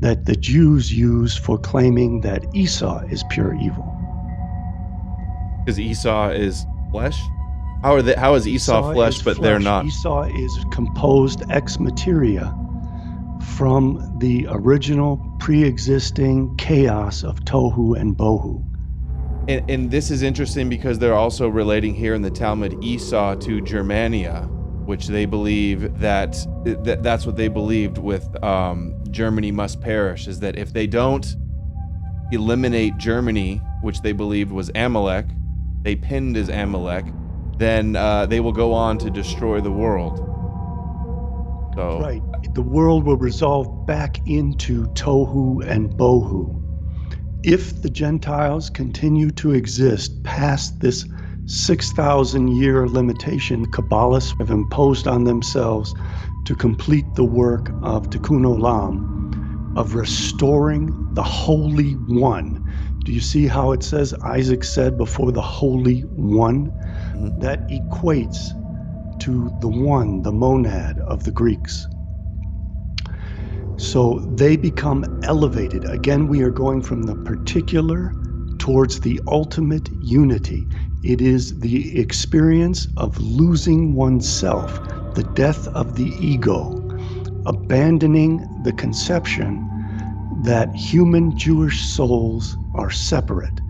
that the Jews use for claiming that Esau is pure evil. Because Esau is flesh? How is Esau flesh, but they're not? Esau is composed ex materia from the original pre-existing chaos of tohu and bohu. And this is interesting because they're also relating here in the Talmud Esau to Germania, which they believe that's what they believed with Germany must perish, is that if they don't eliminate Germany, which they believed was Amalek, they pinned as Amalek, then they will go on to destroy the world. So, right. The world will resolve back into tohu and bohu. If the Gentiles continue to exist past this 6,000-year limitation Kabbalists have imposed on themselves to complete the work of Tikkun Olam, of restoring the Holy One. Do you see how it says Isaac said before the Holy One? mhm. That equates to the one, the monad of the Greeks. So they become elevated. Again, we are going from the particular towards the ultimate unity. It is the experience of losing oneself, the death of the ego, abandoning the conception that human Jewish souls are separate.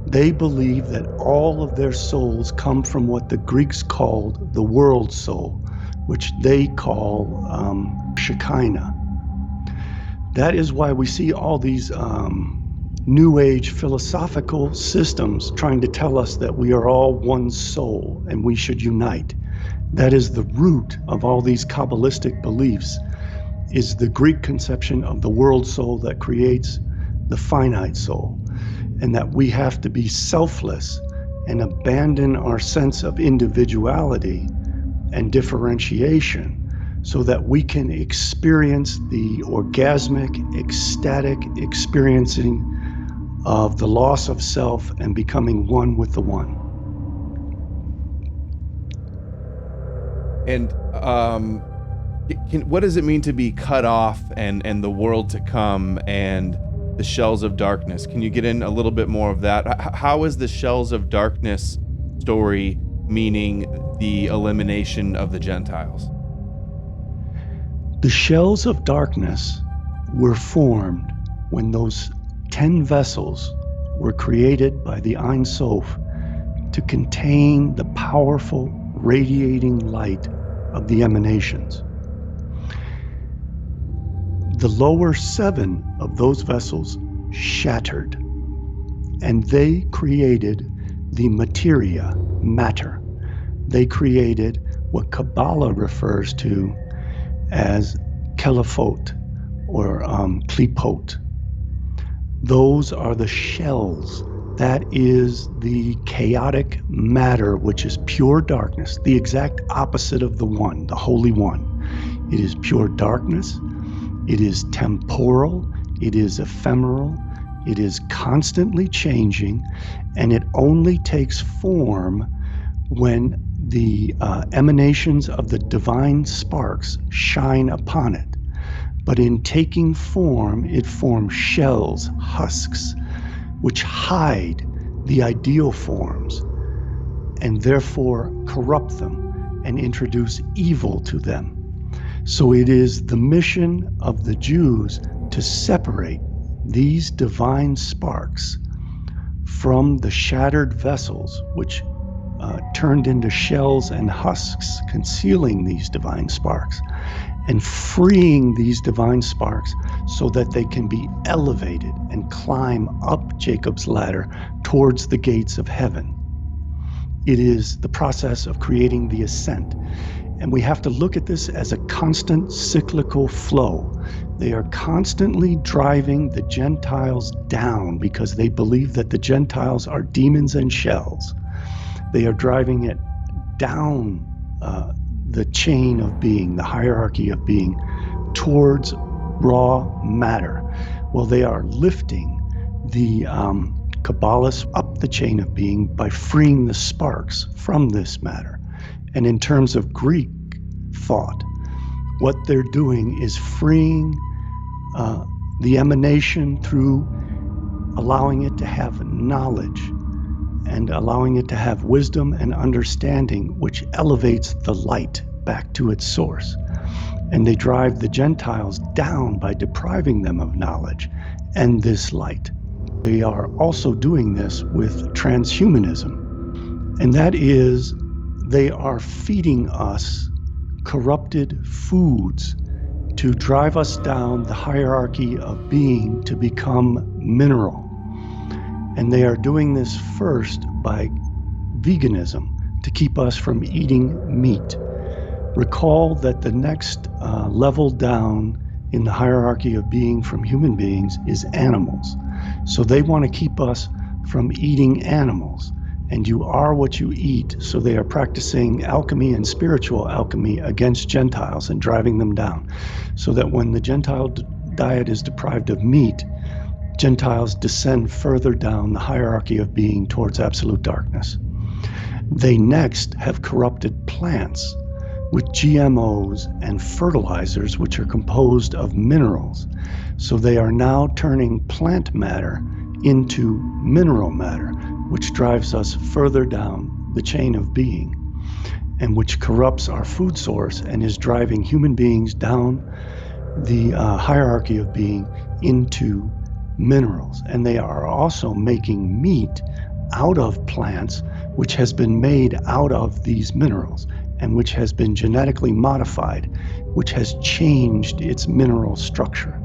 They believe that all of their souls come from what the Greeks called the world soul, which they call Shekinah. That is why we see all these New Age philosophical systems trying to tell us that we are all one soul and we should unite. That is the root of all these Kabbalistic beliefs, is the Greek conception of the world soul that creates the finite soul, and that we have to be selfless and abandon our sense of individuality and differentiation so that we can experience the orgasmic, ecstatic experiencing of the loss of self and becoming one with the one. And what does it mean to be cut off and the world to come and the shells of darkness? Can you get in a little bit more of that? How is the shells of darkness story meaning the elimination of the Gentiles? The shells of darkness were formed when those 10 vessels were created by the Ein Sof to contain the powerful radiating light of the emanations. The lower 7 of those vessels shattered, and they created the materia, matter. They created what Kabbalah refers to as kelephot or klipot. Those are the shells. That is the chaotic matter, which is pure darkness, the exact opposite of the one, the Holy One. It is pure darkness. It is temporal. It is ephemeral. It is constantly changing, and it only takes form when the emanations of the divine sparks shine upon it. But in taking form, it forms shells, husks, which hide the ideal forms and therefore corrupt them and introduce evil to them. So it is the mission of the Jews to separate these divine sparks from the shattered vessels, which turned into shells and husks, concealing these divine sparks, and freeing these divine sparks so that they can be elevated and climb up Jacob's ladder towards the gates of heaven. It is the process of creating the ascent. And we have to look at this as a constant cyclical flow. They are constantly driving the Gentiles down because they believe that the Gentiles are demons and shells. They are driving it down the chain of being, the hierarchy of being, towards raw matter. Well, they are lifting the Kabbalists up the chain of being by freeing the sparks from this matter. And in terms of Greek thought, what they're doing is freeing the emanation through allowing it to have knowledge and allowing it to have wisdom and understanding, which elevates the light back to its source. And they drive the Gentiles down by depriving them of knowledge and this light. They are also doing this with transhumanism, and that is they are feeding us corrupted foods to drive us down the hierarchy of being to become mineral. And they are doing this first by veganism, to keep us from eating meat. Recall that the next level down in the hierarchy of being from human beings is animals. So they want to keep us from eating animals. And you are what you eat, so they are practicing alchemy and spiritual alchemy against Gentiles and driving them down. So that when the Gentile diet is deprived of meat, Gentiles descend further down the hierarchy of being towards absolute darkness. They next have corrupted plants with GMOs and fertilizers, which are composed of minerals. So they are now turning plant matter into mineral matter, which drives us further down the chain of being, and which corrupts our food source and is driving human beings down the hierarchy of being into minerals. And they are also making meat out of plants, which has been made out of these minerals and which has been genetically modified, which has changed its mineral structure.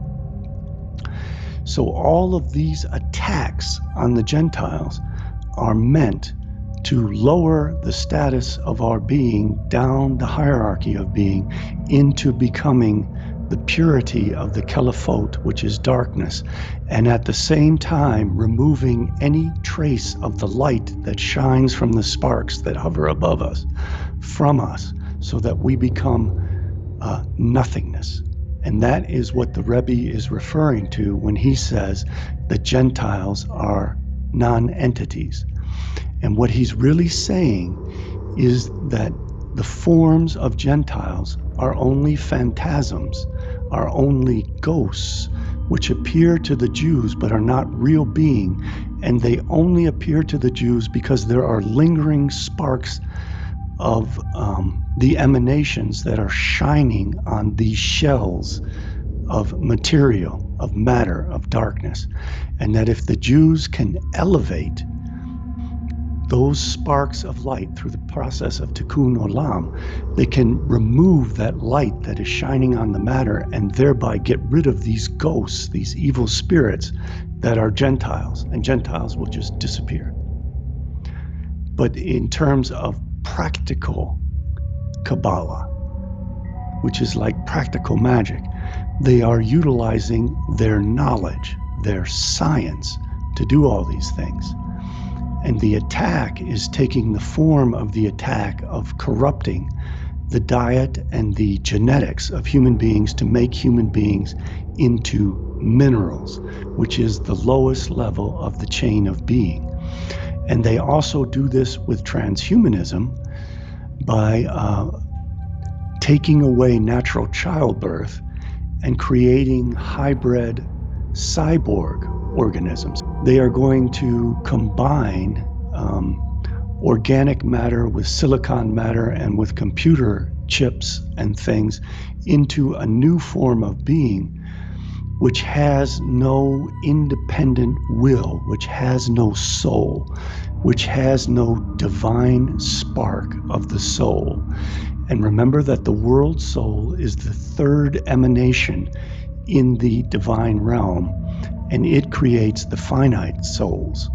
So all of these attacks on the Gentiles are meant to lower the status of our being down the hierarchy of being into becoming the purity of the Caliphate, which is darkness, and at the same time removing any trace of the light that shines from the sparks that hover above us from us, so that we become nothingness. And that is what the Rebbe is referring to when he says that Gentiles are non-entities. And what he's really saying is that the forms of Gentiles are only phantasms, are only ghosts, which appear to the Jews but are not real being. And they only appear to the Jews because there are lingering sparks of the emanations that are shining on these shells of material, of matter, of darkness. And that if the Jews can elevate those sparks of light through the process of tikkun olam, they can remove that light that is shining on the matter and thereby get rid of these ghosts, these evil spirits that are Gentiles, and Gentiles will just disappear. But in terms of practical Kabbalah, which is like practical magic, they are utilizing their knowledge, their science, to do all these things. And the attack is taking the form of the attack of corrupting the diet and the genetics of human beings to make human beings into minerals, which is the lowest level of the chain of being. And they also do this with transhumanism by taking away natural childbirth and creating hybrid cyborg organisms. They are going to combine organic matter with silicon matter and with computer chips and things into a new form of being, which has no independent will, which has no soul, which has no divine spark of the soul. And remember that the world soul is the third emanation in the divine realm, and it creates the finite souls.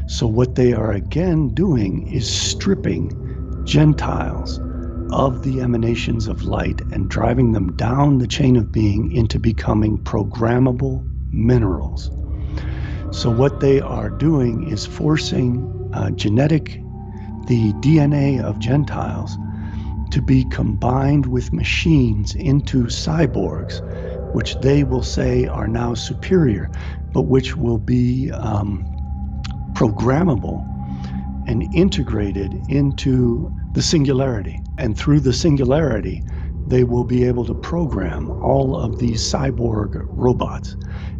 So what they are again doing is stripping Gentiles of the emanations of light and driving them down the chain of being into becoming programmable minerals. So what they are doing is forcing the DNA of Gentiles to be combined with machines into cyborgs, which they will say are now superior, but which will be programmable and integrated into the singularity. And through the singularity, they will be able to program all of these cyborg robots.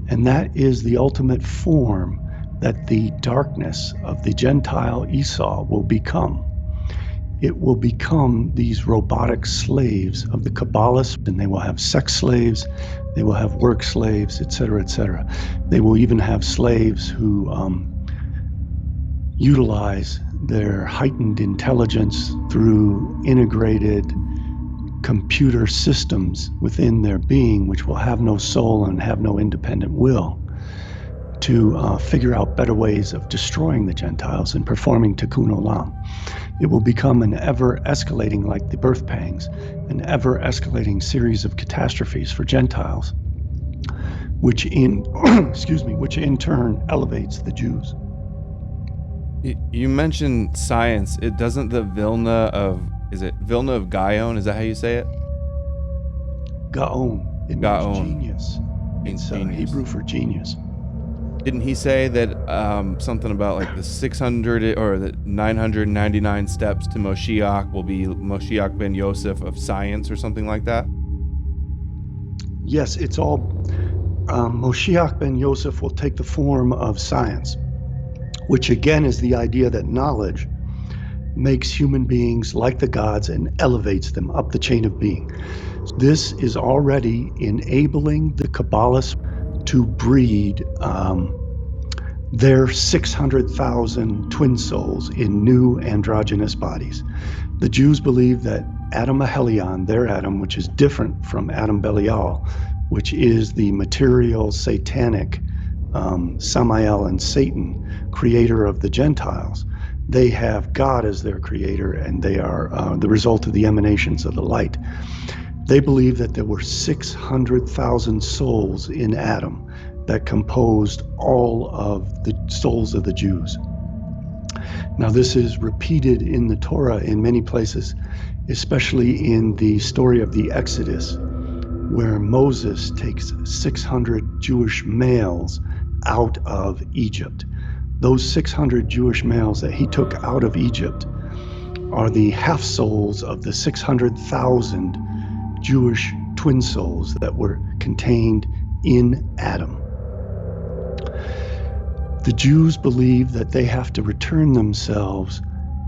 And that is the ultimate form that the darkness of the Gentile Esau will become. It will become these robotic slaves of the Kabbalists, and they will have sex slaves. They will have work slaves, etc., etc. They will even have slaves who utilize their heightened intelligence through integrated computer systems within their being, which will have no soul and have no independent will, to figure out better ways of destroying the Gentiles and performing tikkun olam. It will become an ever-escalating, like the birth pangs, an ever-escalating series of catastrophes for Gentiles, which in which in turn elevates the Jews. You mentioned science. It doesn't the Vilna of Gaon? Is that how you say it? Gaon. It means genius. It's Hebrew for genius. Didn't he say that something about like the 600 or the 999 steps to Moshiach will be Moshiach ben Yosef of science or something like that? Yes, it's all Moshiach ben Yosef will take the form of science, which again is the idea that knowledge makes human beings like the gods and elevates them up the chain of being. This is already enabling the Kabbalists to breed their 600,000 twin souls in new androgynous bodies. The Jews believe that Adam Ahelion, their Adam, which is different from Adam Belial, which is the material satanic Samael and Satan, creator of the Gentiles, they have God as their creator, and they are the result of the emanations of the light. They believe that there were 600,000 souls in Adam that composed all of the souls of the Jews. Now, this is repeated in the Torah in many places, especially in the story of the Exodus, where Moses takes 600 Jewish males out of Egypt. Those 600 Jewish males that he took out of Egypt are the half souls of the 600,000 Jewish twin souls that were contained in Adam. The Jews believe that they have to return themselves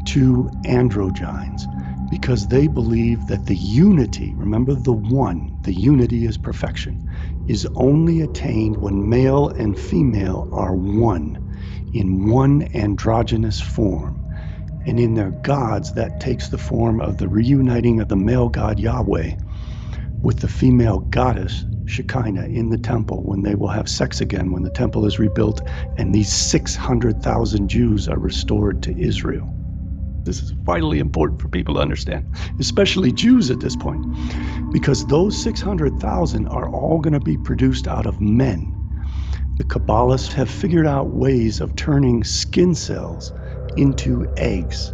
to androgynes because they believe that the unity, remember the one, the unity is perfection, is only attained when male and female are one, in one androgynous form. And in their gods, that takes the form of the reuniting of the male god Yahweh with the female goddess Shekinah in the temple, when they will have sex again, when the temple is rebuilt and these 600,000 Jews are restored to Israel. This is vitally important for people to understand, especially Jews at this point, because those 600,000 are all going to be produced out of men. The Kabbalists have figured out ways of turning skin cells into eggs,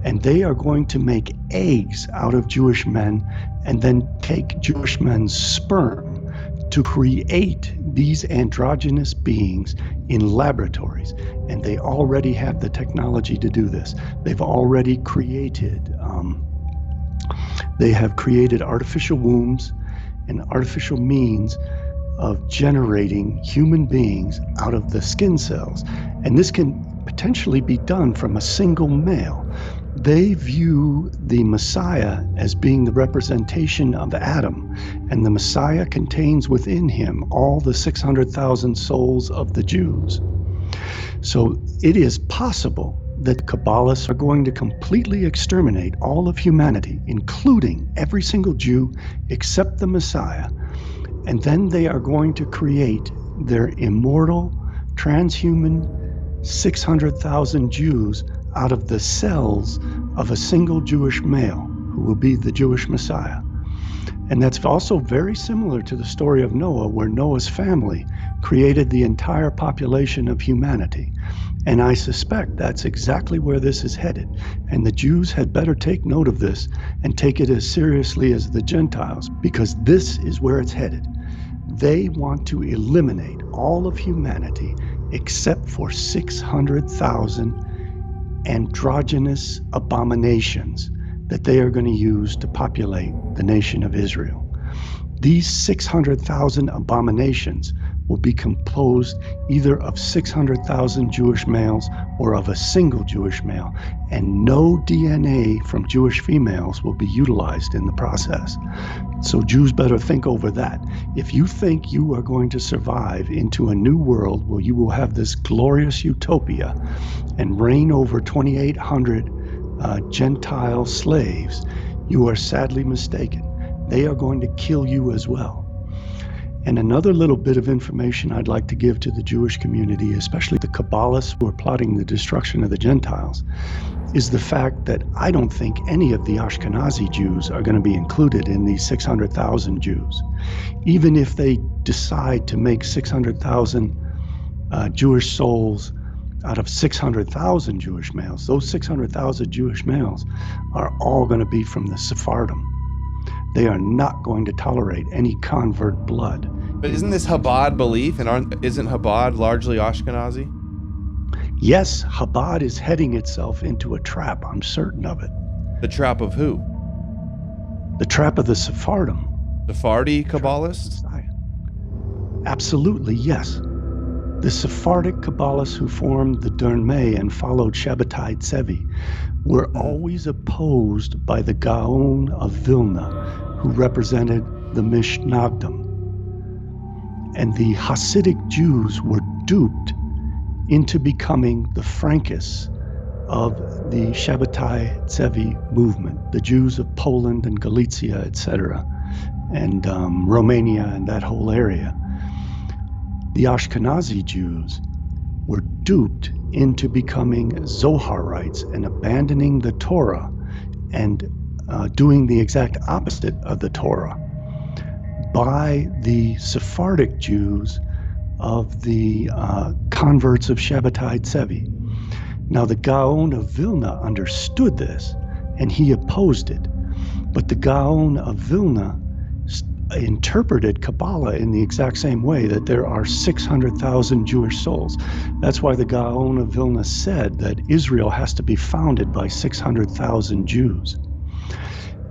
and they are going to make eggs out of Jewish men and then take Jewish men's sperm to create these androgynous beings in laboratories. And they already have the technology to do this. They've already created, they have created artificial wombs and artificial means of generating human beings out of the skin cells. And this can potentially be done from a single male. They view the Messiah as being the representation of Adam, and the Messiah contains within him all the 600,000 souls of the Jews. So it is possible that Kabbalists are going to completely exterminate all of humanity, including every single Jew except the Messiah, and then they are going to create their immortal, transhuman 600,000 Jews out of the cells of a single Jewish male who will be the Jewish Messiah. And that's also very similar to the story of Noah, where Noah's family created the entire population of humanity. And I suspect that's exactly where this is headed. And the Jews had better take note of this and take it as seriously as the Gentiles, because this is where it's headed. They want to eliminate all of humanity except for 600,000 androgynous abominations that they are going to use to populate the nation of Israel. These 600,000 abominations will be composed either of 600,000 Jewish males or of a single Jewish male, and no DNA from Jewish females will be utilized in the process. So Jews better think over that. If you think you are going to survive into a new world where you will have this glorious utopia and reign over 2,800 Gentile slaves, you are sadly mistaken. They are going to kill you as well. And another little bit of information I'd like to give to the Jewish community, especially the Kabbalists who are plotting the destruction of the Gentiles, is the fact that I don't think any of the Ashkenazi Jews are going to be included in these 600,000 Jews. Even if they decide to make 600,000 Jewish souls out of 600,000 Jewish males, those 600,000 Jewish males are all going to be from the Sephardim. They are not going to tolerate any convert blood. But isn't this Chabad belief, and isn't Chabad largely Ashkenazi? Yes, Chabad is heading itself into a trap. I'm certain of it. The trap of who? The trap of the Sephardim. Sephardi Kabbalists? Absolutely, yes. The Sephardic Kabbalists who formed the Dernmei and followed Shabbatai Tzevi were always opposed by the Gaon of Vilna, who represented the Mishnagdim. And the Hasidic Jews were duped into becoming the Frankists of the Shabbatai Tzevi movement, the Jews of Poland and Galicia, etc., and Romania and that whole area. The Ashkenazi Jews were duped into becoming Zoharites and abandoning the Torah and doing the exact opposite of the Torah by the Sephardic Jews of the converts of Shabbatai Tzevi. Now, the Gaon of Vilna understood this, and he opposed it. But the Gaon of Vilna interpreted Kabbalah in the exact same way, that there are 600,000 Jewish souls. That's why the Gaon of Vilna said that Israel has to be founded by 600,000 Jews.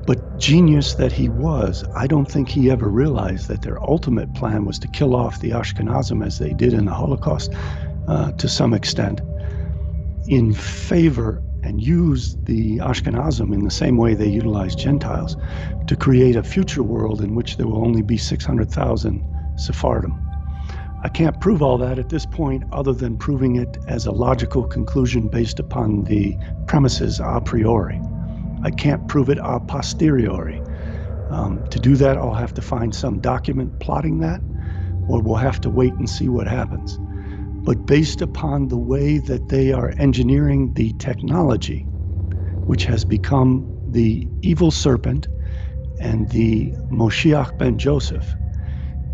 But genius that he was, I don't think he ever realized that their ultimate plan was to kill off the Ashkenazim, as they did in the Holocaust to some extent, in favor, and use the Ashkenazim in the same way they utilized Gentiles to create a future world in which there will only be 600,000 Sephardim. I can't prove all that at this point, other than proving it as a logical conclusion based upon the premises a priori. I can't prove it a posteriori. To do that, I'll have to find some document plotting that, or we'll have to wait and see what happens. But based upon the way that they are engineering the technology, which has become the evil serpent and the Moshiach ben Joseph,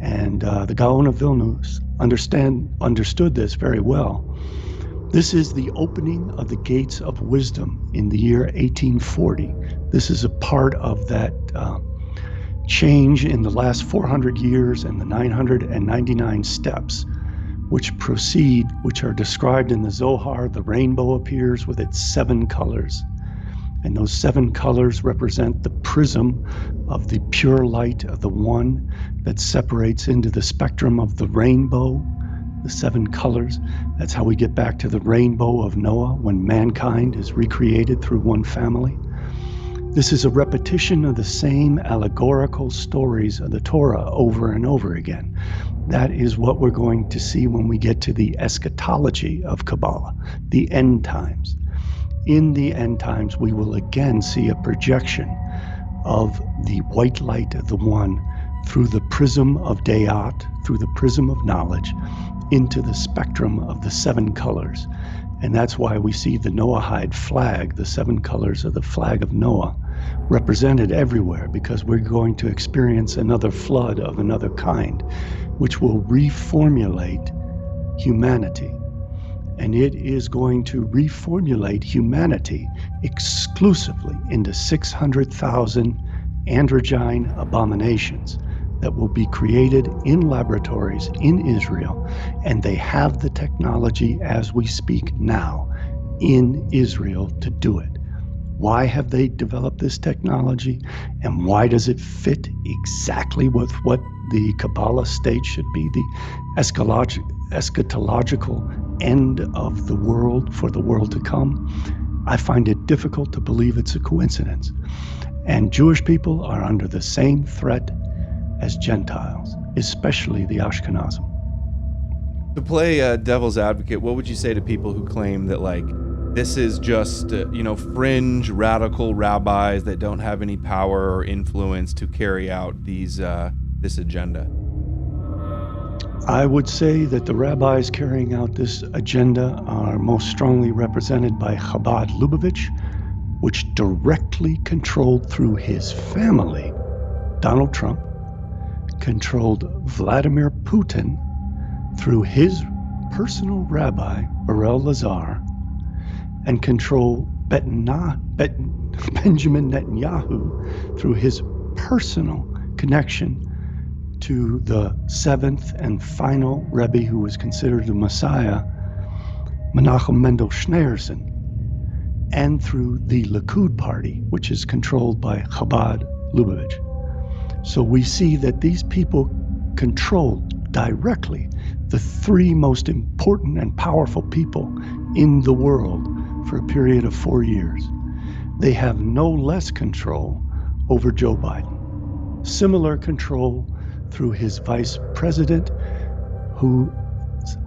and the Gaon of Vilna understood this very well. This is the opening of the gates of wisdom in the year 1840. This is a part of that change in the last 400 years and the 999 steps which are described in the Zohar. The rainbow appears with its 7 colors. And those 7 colors represent the prism of the pure light of the one that separates into the spectrum of the rainbow, the 7 colors. That's how we get back to the rainbow of Noah when mankind is recreated through one family. This is a repetition of the same allegorical stories of the Torah over and over again. That is what we're going to see when we get to the eschatology of Kabbalah, the end times. In the end times, we will again see a projection of the white light of the one through the prism of Dayat, through the prism of knowledge, into the spectrum of the 7 colors. And that's why we see the Noahide flag, the 7 colors of the flag of Noah, represented everywhere, because we're going to experience another flood of another kind, which will reformulate humanity. And it is going to reformulate humanity exclusively into 600,000 androgyne abominations that will be created in laboratories in Israel. And they have the technology as we speak now in Israel to do it. Why have they developed this technology, and why does it fit exactly with what the Kabbalah state should be the eschatological end of the world for the world to come, I find it difficult to believe it's a coincidence. And Jewish people are under the same threat as Gentiles, especially the Ashkenazim. To play devil's advocate, what would you say to people who claim that, like, this is just, fringe radical rabbis that don't have any power or influence to carry out this agenda? I would say that the rabbis carrying out this agenda are most strongly represented by Chabad Lubavitch, which directly controlled through his family, Donald Trump, controlled Vladimir Putin through his personal rabbi, Beryl Lazar, and control Benjamin Netanyahu through his personal connection to the seventh and final Rebbe who was considered the Messiah, Menachem Mendel Schneerson, and through the Likud party, which is controlled by Chabad Lubavitch. So we see that these people control directly the three most important and powerful people in the world for a period of 4 years. They have no less control over Joe Biden. Similar control through his vice president, whose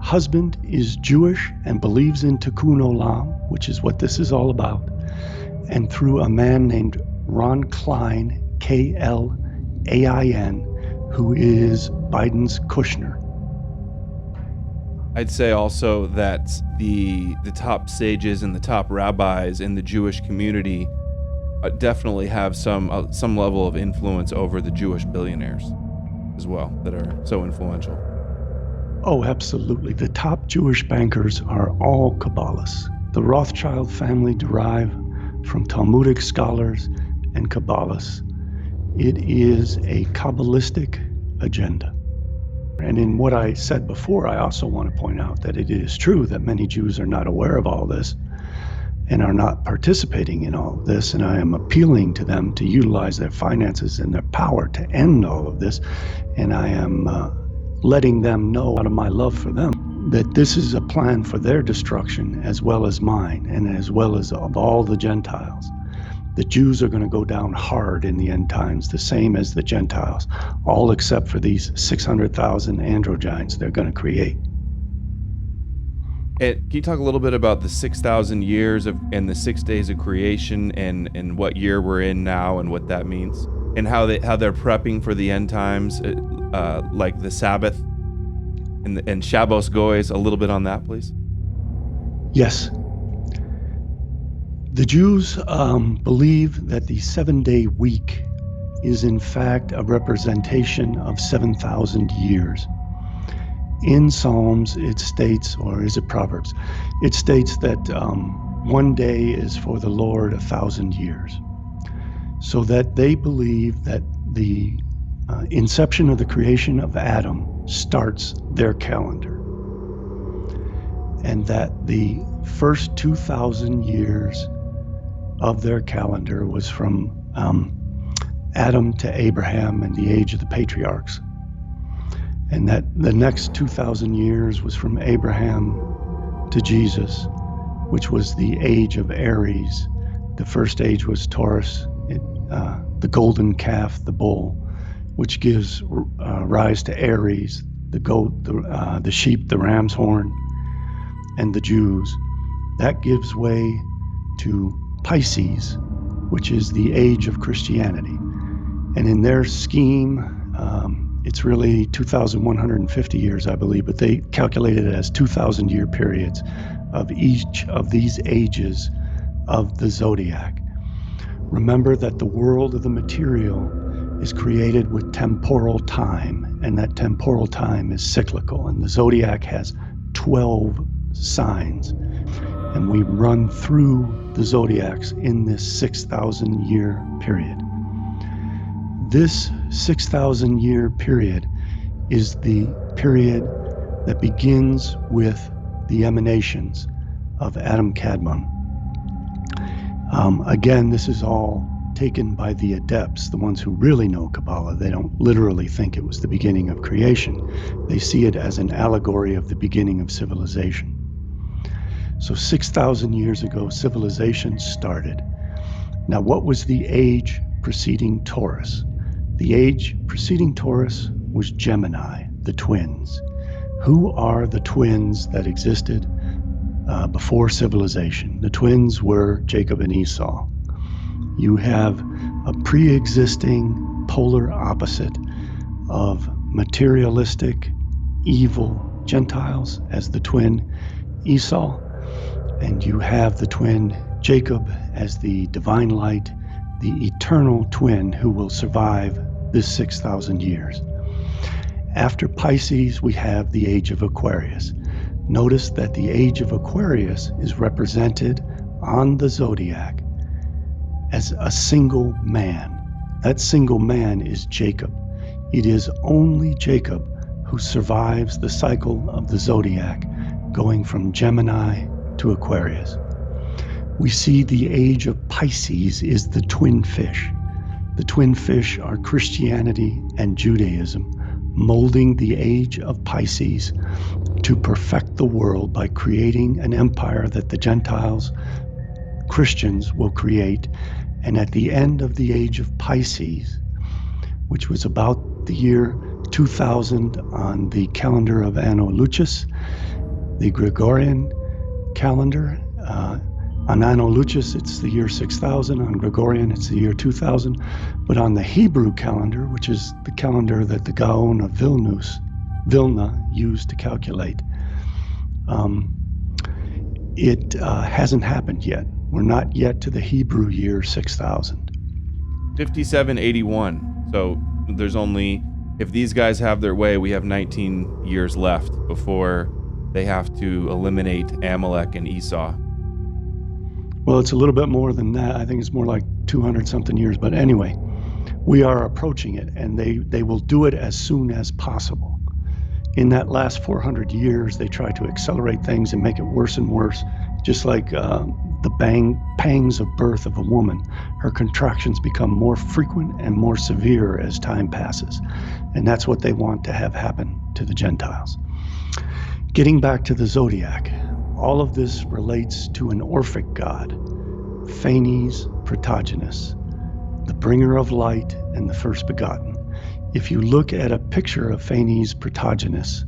husband is Jewish and believes in Tikkun Olam, which is what this is all about, and through a man named Ron Klein, Klain, who is Biden's Kushner. I'd say also that the top sages and the top rabbis in the Jewish community definitely have some level of influence over the Jewish billionaires as well that are so influential. Oh, absolutely. The top Jewish bankers are all Kabbalists. The Rothschild family derive from Talmudic scholars and Kabbalists. It is a Kabbalistic agenda. And in what I said before, I also want to point out that it is true that many Jews are not aware of all this and are not participating in all of this, and I am appealing to them to utilize their finances and their power to end all of this, and I am letting them know out of my love for them that this is a plan for their destruction as well as mine and as well as of all the Gentiles. The Jews are going to go down hard in the end times, the same as the Gentiles, all except for these 600,000 androgynes they're going to create. Can you talk a little bit about the 6,000 years and the 6 days of creation and what year we're in now and what that means, and how they're prepping for the end times, like the Sabbath and Shabbos Goys? A little bit on that, please. Yes. The Jews believe that the 7-day week is in fact a representation of 7,000 years. In Psalms, it states, or is it Proverbs? It states that 1 day is for the Lord 1,000 years. So that they believe that the inception of the creation of Adam starts their calendar. And that the first 2,000 years of their calendar was from Adam to Abraham and the age of the patriarchs. And that the next 2,000 years was from Abraham to Jesus, which was the age of Aries. The first age was Taurus, the golden calf, the bull, which gives rise to Aries, the goat, the sheep, the ram's horn, and the Jews. That gives way to Pisces, which is the age of Christianity. And in their scheme, it's really 2,150 years, I believe, but they calculate it as 2,000-year periods of each of these ages of the zodiac. Remember that the world of the material is created with temporal time, and that temporal time is cyclical, and the zodiac has 12 signs, and we run through the zodiacs in this 6,000-year period. This 6,000-year period is the period that begins with the emanations of Adam Kadmon. Again, this is all taken by the adepts, the ones who really know Kabbalah. They don't literally think it was the beginning of creation. They see it as an allegory of the beginning of civilization. So 6,000 years ago, civilization started. Now, what was the age preceding Taurus? The age preceding Taurus was Gemini, the twins. Who are the twins that existed before civilization? The twins were Jacob and Esau. You have a pre-existing polar opposite of materialistic, evil Gentiles as the twin Esau, and you have the twin Jacob as the divine light, the eternal twin who will survive this 6,000 years. After Pisces, we have the age of Aquarius. Notice that the age of Aquarius is represented on the zodiac as a single man. That single man is Jacob. It is only Jacob who survives the cycle of the zodiac, going from Gemini to Aquarius. We see the age of Pisces is the twin fish. The twin fish are Christianity and Judaism, molding the age of Pisces to perfect the world by creating an empire that the Gentiles, Christians, will create. And at the end of the age of Pisces, which was about the year 2000 on the calendar of Anno Lucis, the Gregorian calendar, on Anno Lucis, it's the year 6000. On Gregorian, it's the year 2000. But on the Hebrew calendar, which is the calendar that the Gaon of Vilna used to calculate, it hasn't happened yet. We're not yet to the Hebrew year 6000. 5781. So there's only, if these guys have their way, we have 19 years left before they have to eliminate Amalek and Esau. Well, it's a little bit more than that. I think it's more like 200 something years. But anyway, we are approaching it, and they will do it as soon as possible. In that last 400 years, they try to accelerate things and make it worse and worse, just like the pangs of birth of a woman. Her contractions become more frequent and more severe as time passes. And that's what they want to have happen to the Gentiles. Getting back to the zodiac, all of this relates to an Orphic god, Phanes Protogenus, the bringer of light and the first begotten. If you look at a picture of Phanes Protogenus,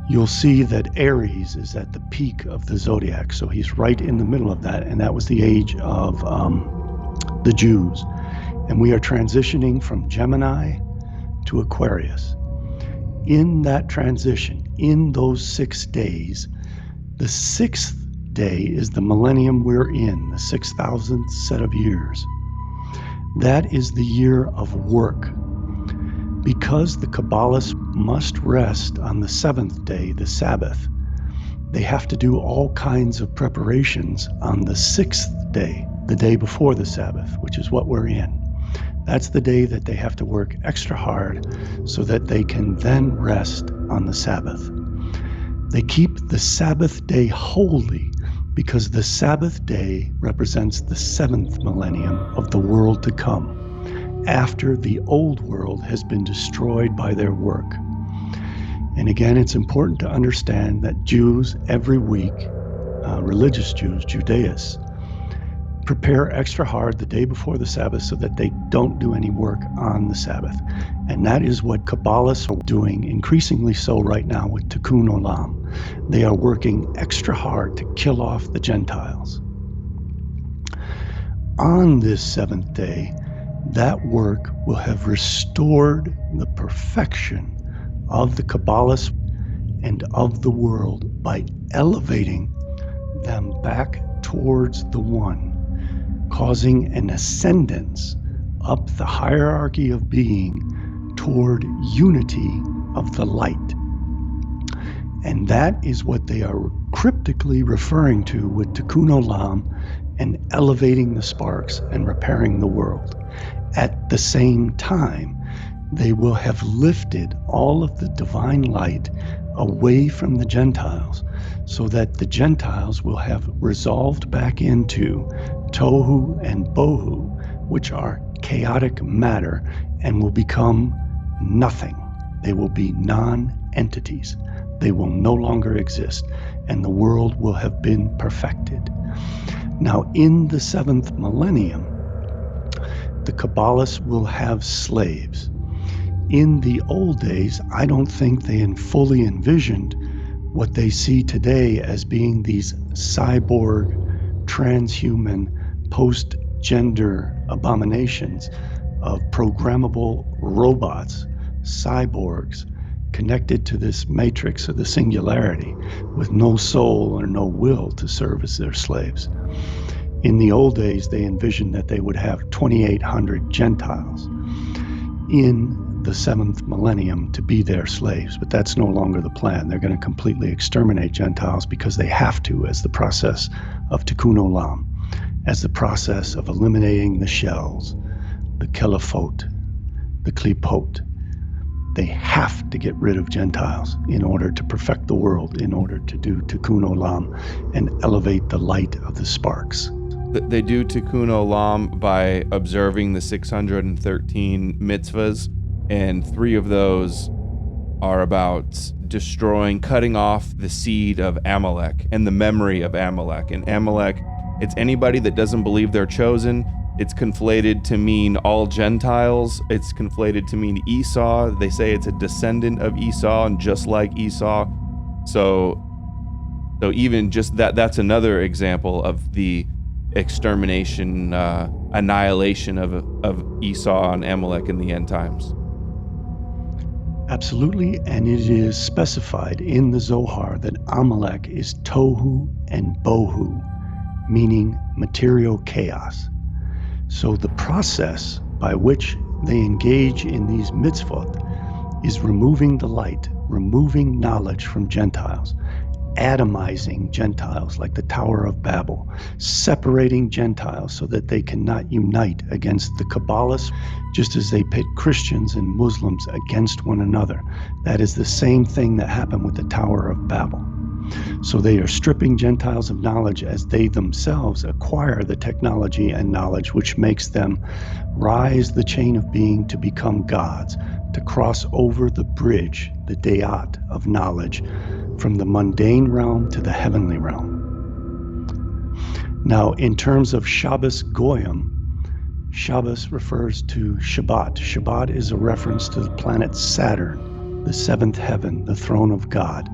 you'll see that Aries is at the peak of the zodiac. So he's right in the middle of that, and that was the age of the Jews. And we are transitioning from Gemini to Aquarius. In that transition, in those 6 days, the 6th day is the millennium we're in, the 6,000th set of years. That is the year of work. Because the Kabbalists must rest on the 7th day, the Sabbath, they have to do all kinds of preparations on the 6th day, the day before the Sabbath, which is what we're in. That's the day that they have to work extra hard so that they can then rest on the Sabbath. They keep the Sabbath day holy because the Sabbath day represents the 7th millennium of the world to come, after the old world has been destroyed by their work. And again, it's important to understand that Jews every week, religious Jews, Judaists, prepare extra hard the day before the Sabbath so that they don't do any work on the Sabbath. And that is what Kabbalists are doing increasingly so right now with Tikkun Olam. They are working extra hard to kill off the Gentiles. On this 7th day, that work will have restored the perfection of the Kabbalists and of the world by elevating them back towards the One, causing an ascendance up the hierarchy of being toward unity of the light. And that is what they are cryptically referring to with Tikkun Olam and elevating the sparks and repairing the world. At the same time, they will have lifted all of the divine light away from the Gentiles so that the Gentiles will have resolved back into Tohu and Bohu, which are chaotic matter, and will become nothing. They will be non-entities. They will no longer exist, and the world will have been perfected. Now, in the 7th millennium, the Kabbalists will have slaves. In the old days, I don't think they fully envisioned what they see today as being these cyborg, transhuman, post-gender abominations of programmable robots, cyborgs, connected to this matrix of the singularity with no soul or no will to serve as their slaves. In the old days, they envisioned that they would have 2,800 Gentiles in the 7th millennium to be their slaves, but that's no longer the plan. They're going to completely exterminate Gentiles because they have to, as the process of tikkun olam, as the process of eliminating the shells, the kelephot, the klipot. They have to get rid of Gentiles in order to perfect the world, in order to do tikkun olam and elevate the light of the sparks. They do tikkun olam by observing the 613 mitzvahs, and 3 of those are about destroying, cutting off the seed of Amalek and the memory of Amalek. And Amalek, it's anybody that doesn't believe they're chosen. It's conflated to mean all Gentiles. It's conflated to mean Esau. They say it's a descendant of Esau and just like Esau. So even just that's another example of the extermination, annihilation of Esau and Amalek in the end times. Absolutely, and it is specified in the Zohar that Amalek is tohu and bohu, meaning material chaos. So the process by which they engage in these mitzvot is removing the light, removing knowledge from Gentiles, atomizing Gentiles like the Tower of Babel, separating Gentiles so that they cannot unite against the Kabbalists, just as they pit Christians and Muslims against one another. That is the same thing that happened with the Tower of Babel. So they are stripping Gentiles of knowledge as they themselves acquire the technology and knowledge which makes them rise the chain of being to become gods, to cross over the bridge, the dayat of knowledge, from the mundane realm to the heavenly realm. Now, in terms of Shabbos Goyim, Shabbos refers to Shabbat. Shabbat is a reference to the planet Saturn, the 7th heaven, the throne of God.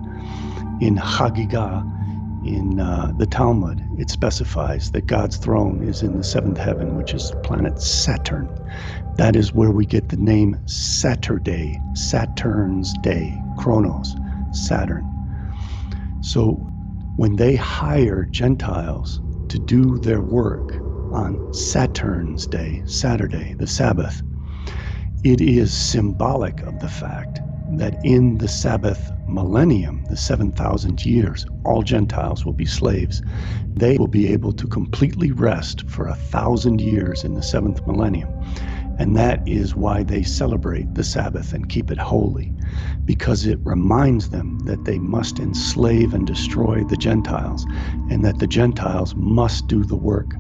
In Hagigah, in the Talmud, it specifies that God's throne is in the 7th heaven, which is the planet Saturn. That is where we get the name Saturday, Saturn's day, Chronos, Saturn. So when they hire Gentiles to do their work on Saturn's day, Saturday, the Sabbath, it is symbolic of the fact that in the Sabbath millennium, the 7,000 years, all Gentiles will be slaves. They will be able to completely rest for 1,000 years in the 7th millennium. And that is why they celebrate the Sabbath and keep it holy, because it reminds them that they must enslave and destroy the Gentiles, and that the Gentiles must do the work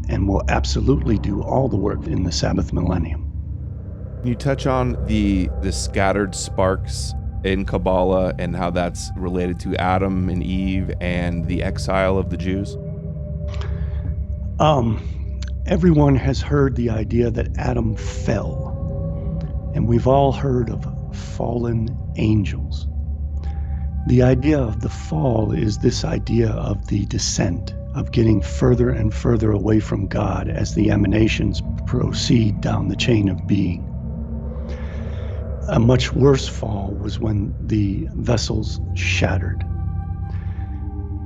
and will absolutely do all the work in the Sabbath millennium. Can you touch on the scattered sparks in Kabbalah and how that's related to Adam and Eve and the exile of the Jews? Everyone has heard the idea that Adam fell, and we've all heard of fallen angels. The idea of the fall is this idea of the descent, of getting further and further away from God as the emanations proceed down the chain of being. A much worse fall was when the vessels shattered.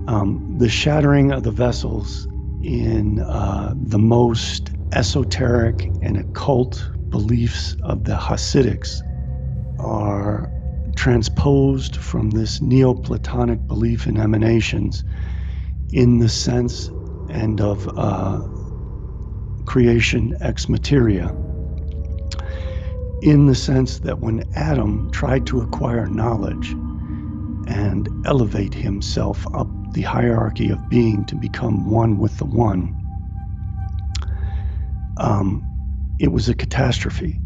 The shattering of the vessels in the most esoteric and occult beliefs of the Hasidics are transposed from this Neoplatonic belief in emanations in the sense and of creation ex materia, in the sense that when Adam tried to acquire knowledge and elevate himself up the hierarchy of being to become one with the one, it was a catastrophe.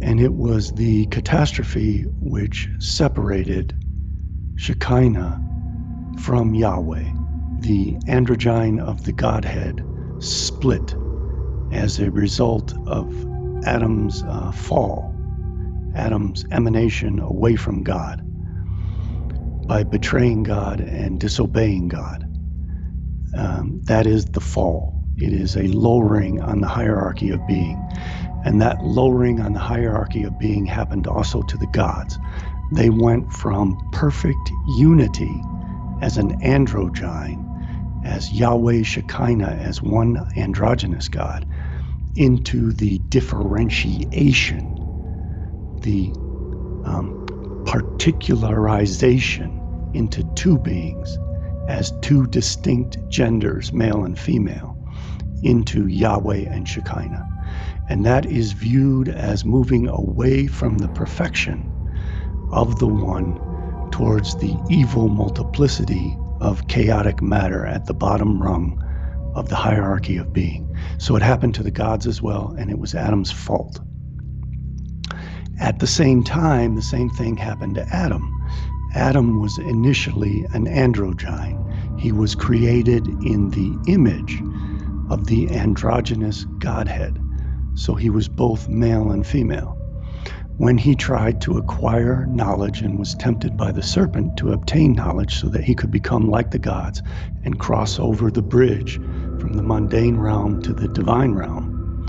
And it was the catastrophe which separated Shekinah from Yahweh. The androgyne of the Godhead split as a result of Adam's fall, Adam's emanation away from God by betraying God and disobeying God. That is the fall. It is a lowering on the hierarchy of being. And that lowering on the hierarchy of being happened also to the gods. They went from perfect unity as an androgyne, as Yahweh Shekinah, as one androgynous God, into the differentiation, the particularization into two beings as two distinct genders, male and female, into Yahweh and Shekinah. And that is viewed as moving away from the perfection of the one towards the evil multiplicity of chaotic matter at the bottom rung of the hierarchy of being. So it happened to the gods as well, and it was Adam's fault. At the same time, the same thing happened to Adam. Adam was initially an androgyne. He was created in the image of the androgynous Godhead. So he was both male and female. When he tried to acquire knowledge and was tempted by the serpent to obtain knowledge so that he could become like the gods and cross over the bridge from the mundane realm to the divine realm,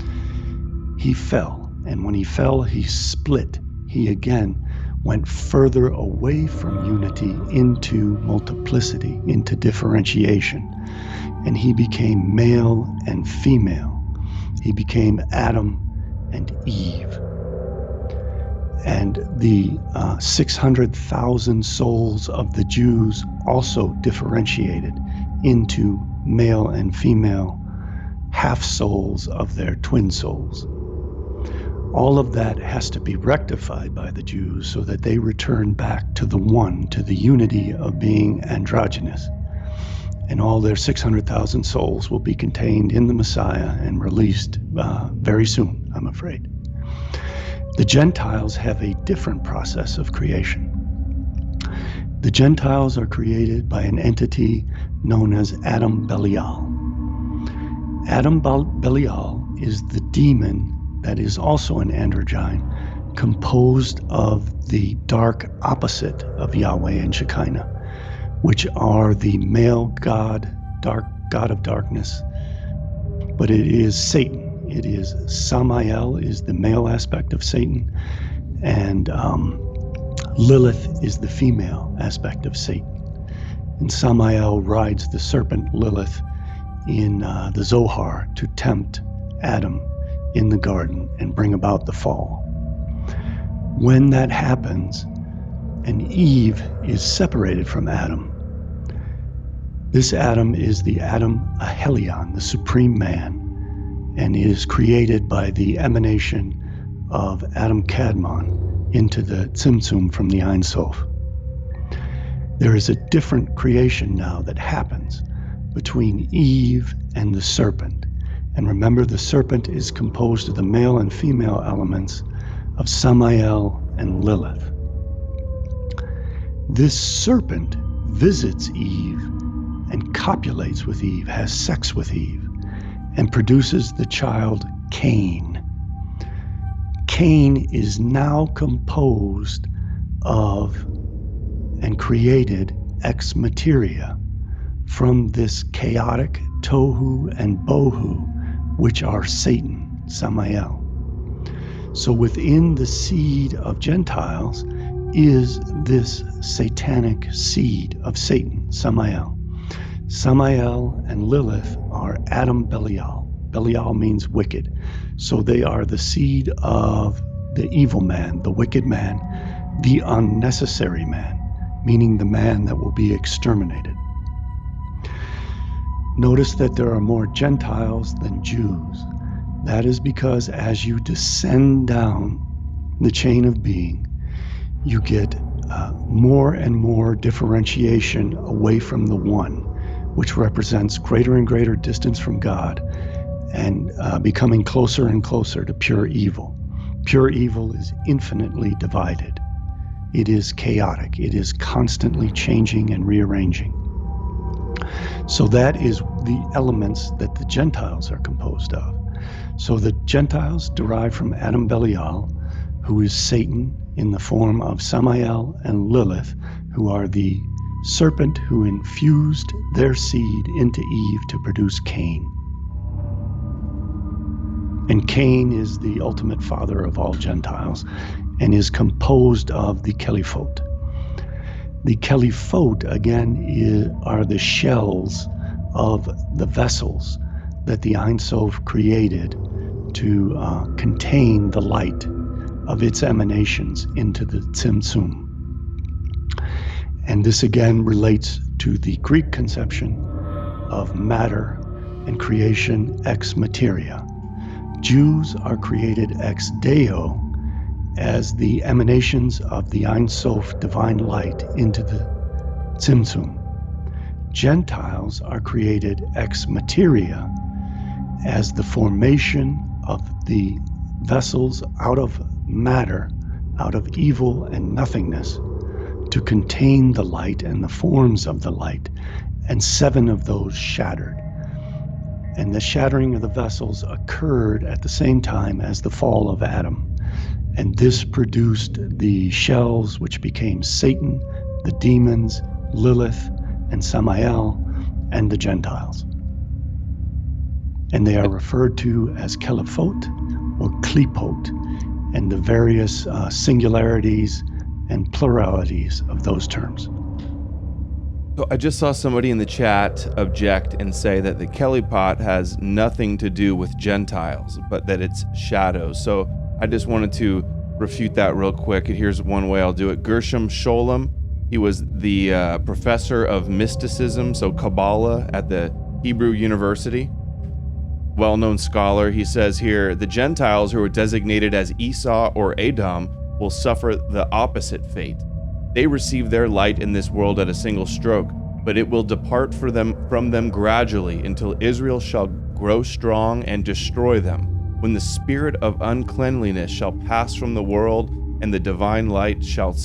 he fell. And when he fell, he split. He again went further away from unity into multiplicity, into differentiation. And he became male and female. He became Adam and Eve. And the 600,000 souls of the Jews also differentiated into male and female half souls of their twin souls. All of that has to be rectified by the Jews so that they return back to the one, to the unity of being androgynous. And all their 600,000 souls will be contained in the Messiah and released very soon, I'm afraid. The Gentiles have a different process of creation. The Gentiles are created by an entity known as Adam Belial. Adam Belial is the demon that is also an androgyne, composed of the dark opposite of Yahweh and Shekinah, which are the male god, god of darkness. But it is Satan. It is Samael is the male aspect of Satan, and Lilith is the female aspect of Satan. And Samael rides the serpent Lilith in the Zohar to tempt Adam in the garden and bring about the fall. When that happens, and Eve is separated from Adam, this Adam is the Adam Ahelion, the supreme man, and is created by the emanation of Adam Kadmon into the Tzimtzum from the Ein Sof. There is a different creation now that happens between Eve and the serpent. And remember, the serpent is composed of the male and female elements of Samael and Lilith. This serpent visits Eve and copulates with Eve, has sex with Eve, and produces the child Cain. Cain is now composed of and created ex materia from this chaotic tohu and bohu, which are Satan, Samael. So within the seed of Gentiles is this satanic seed of Satan, Samael. Samael and Lilith are Adam Belial. Belial means wicked. So they are the seed of the evil man, the wicked man, the unnecessary man, meaning the man that will be exterminated. Notice that there are more Gentiles than Jews. That is because as you descend down the chain of being, you get more and more differentiation away from the one, which represents greater and greater distance from God and becoming closer and closer to pure evil. Pure evil is infinitely divided. It is chaotic. It is constantly changing and rearranging. So that is the elements that the Gentiles are composed of. So the Gentiles derive from Adam Belial, who is Satan in the form of Samael and Lilith, who are the serpent who infused their seed into Eve to produce Cain. And Cain is the ultimate father of all Gentiles and is composed of the Caliphot. The Caliphot, again, are the shells of the vessels that the Ein Sof created to contain the light of its emanations into the Tzimtzum. And this again relates to the Greek conception of matter and creation ex materia. Jews are created ex Deo as the emanations of the Ein Sof divine light into the Tzimtzum. Gentiles are created ex materia as the formation of the vessels out of matter, out of evil and nothingness, to contain the light and the forms of the light, and 7 of those shattered. And the shattering of the vessels occurred at the same time as the fall of Adam. And this produced the shells which became Satan, the demons, Lilith, and Samael, and the Gentiles. And they are referred to as Caliphot or Klipot, and the various singularities and pluralities of those terms. So I just saw somebody in the chat object and say that the Kelipot has nothing to do with Gentiles, but that it's shadows. So I just wanted to refute that real quick. Here's one way I'll do it. Gershom Scholem, he was the professor of mysticism, so Kabbalah at the Hebrew University. Well-known scholar. He says here, the Gentiles who are designated as Esau or Edom will suffer the opposite fate. They receive their light in this world at a single stroke, but it will depart from them gradually until Israel shall grow strong and destroy them, when the spirit of uncleanliness shall pass from the world and the divine light shall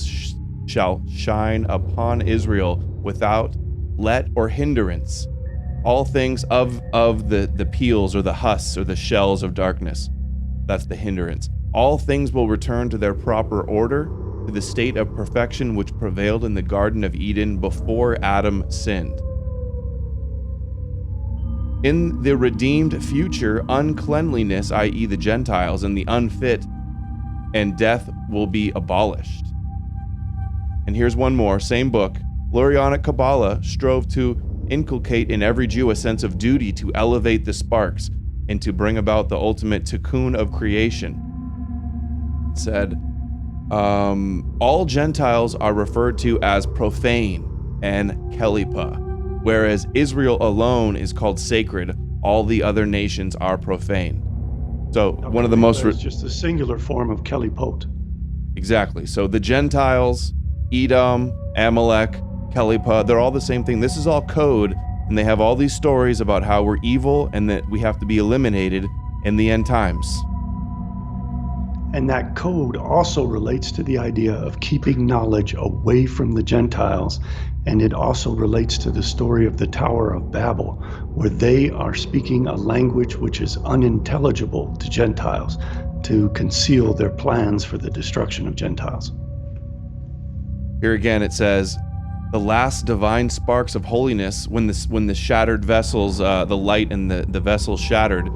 shine upon Israel without let or hindrance. All things of the peels or the husks or the shells of darkness, that's the hindrance. All things will return to their proper order, to the state of perfection which prevailed in the Garden of Eden before Adam sinned. In the redeemed future, uncleanliness, i.e. the Gentiles, and the unfit, and death will be abolished. And here's one more, same book. Lurianic Kabbalah strove to inculcate in every Jew a sense of duty to elevate the sparks and to bring about the ultimate tikkun of creation. It said, all Gentiles are referred to as profane and Kelipa, whereas Israel alone is called sacred. All the other nations are profane. So one of the most... It's just a singular form of Kelipot. Exactly. So the Gentiles, Edom, Amalek, Kelipa, they're all the same thing. This is all code, and they have all these stories about how we're evil and that we have to be eliminated in the end times. And that code also relates to the idea of keeping knowledge away from the Gentiles. And it also relates to the story of the Tower of Babel, where they are speaking a language which is unintelligible to Gentiles to conceal their plans for the destruction of Gentiles. Here again it says, the last divine sparks of holiness, when the shattered vessels, the light and the vessels shattered,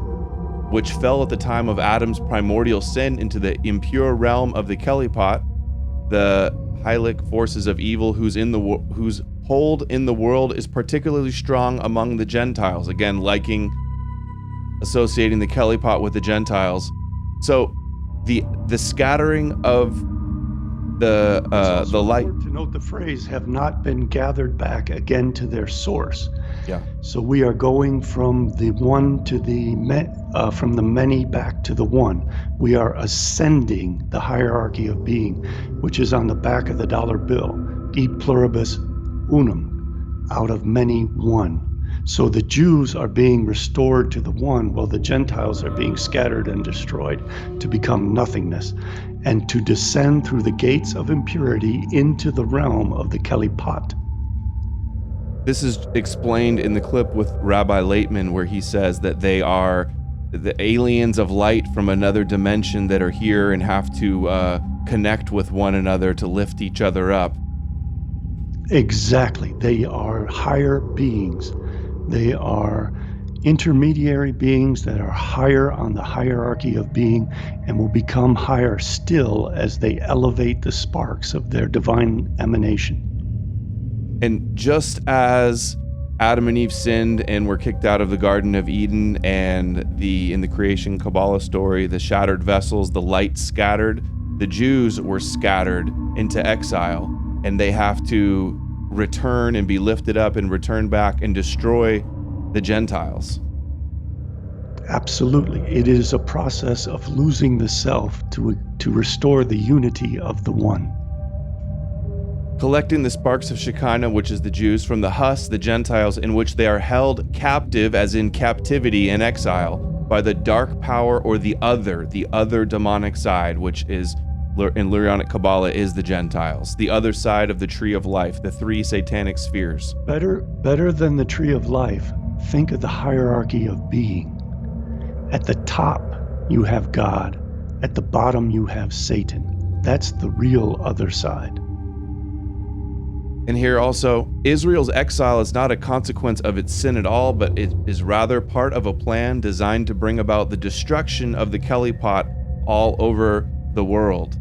which fell at the time of Adam's primordial sin into the impure realm of the Kelipot, the Hylic forces of evil whose hold in the world is particularly strong among the Gentiles. Again, associating the Kelipot with the Gentiles. So the scattering of the light. To note the phrase, have not been gathered back again to their source. Yeah. So we are going from the one to from the many back to the one. We are ascending the hierarchy of being, which is on the back of the dollar bill. E pluribus unum, out of many one. So the Jews are being restored to the one, while the Gentiles are being scattered and destroyed to become nothingness and to descend through the gates of impurity into the realm of the Kelipat. This is explained in the clip with Rabbi Laitman, where he says that they are the aliens of light from another dimension that are here and have to connect with one another to lift each other up. Exactly. They are higher beings. They are intermediary beings that are higher on the hierarchy of being and will become higher still as they elevate the sparks of their divine emanation. And just as Adam and Eve sinned and were kicked out of the Garden of Eden, and in the creation Kabbalah story, the shattered vessels, the light scattered, the Jews were scattered into exile, and they have to return and be lifted up and return back and destroy the Gentiles. Absolutely. It is a process of losing the self to restore the unity of the one. Collecting the sparks of Shekinah, which is the Jews, from the Hus, the Gentiles, in which they are held captive, as in captivity and exile, by the dark power or the other demonic side, which is, in Lurianic Kabbalah, is the Gentiles. The other side of the tree of life, the three satanic spheres. Better than the tree of life, think of the hierarchy of being. At the top, you have God. At the bottom, you have Satan. That's the real other side. And here also, Israel's exile is not a consequence of its sin at all, but it is rather part of a plan designed to bring about the destruction of the Kelipat all over the world.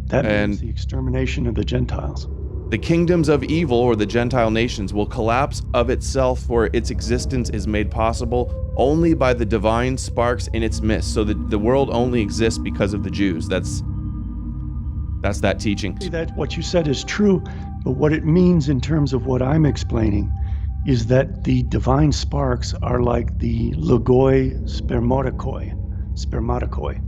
That means the extermination of the Gentiles. The kingdoms of evil, or the Gentile nations, will collapse of itself, for its existence is made possible only by the divine sparks in its midst. So the world only exists because of the Jews. That's that teaching. That what you said is true, but what it means in terms of what I'm explaining is that the divine sparks are like the logoi spermatikoi.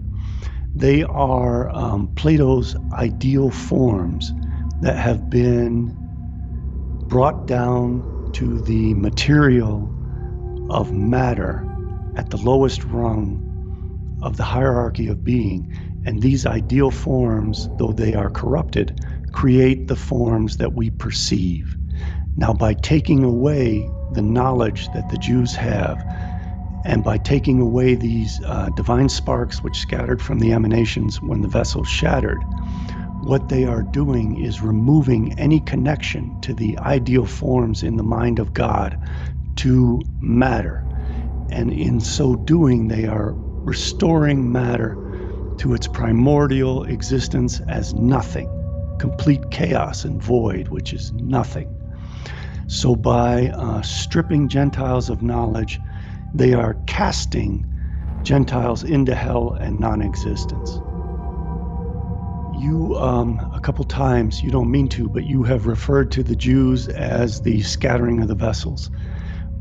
They are Plato's ideal forms that have been brought down to the material of matter at the lowest rung of the hierarchy of being. And these ideal forms, though they are corrupted, create the forms that we perceive. Now, by taking away the knowledge that the Jews have, and by taking away these divine sparks which scattered from the emanations when the vessel shattered, what they are doing is removing any connection to the ideal forms in the mind of God to matter. And in so doing, they are restoring matter to its primordial existence as nothing, complete chaos and void, which is nothing. So by stripping Gentiles of knowledge, they are casting Gentiles into hell and non-existence. You, a couple times, you don't mean to, but you have referred to the Jews as the scattering of the vessels.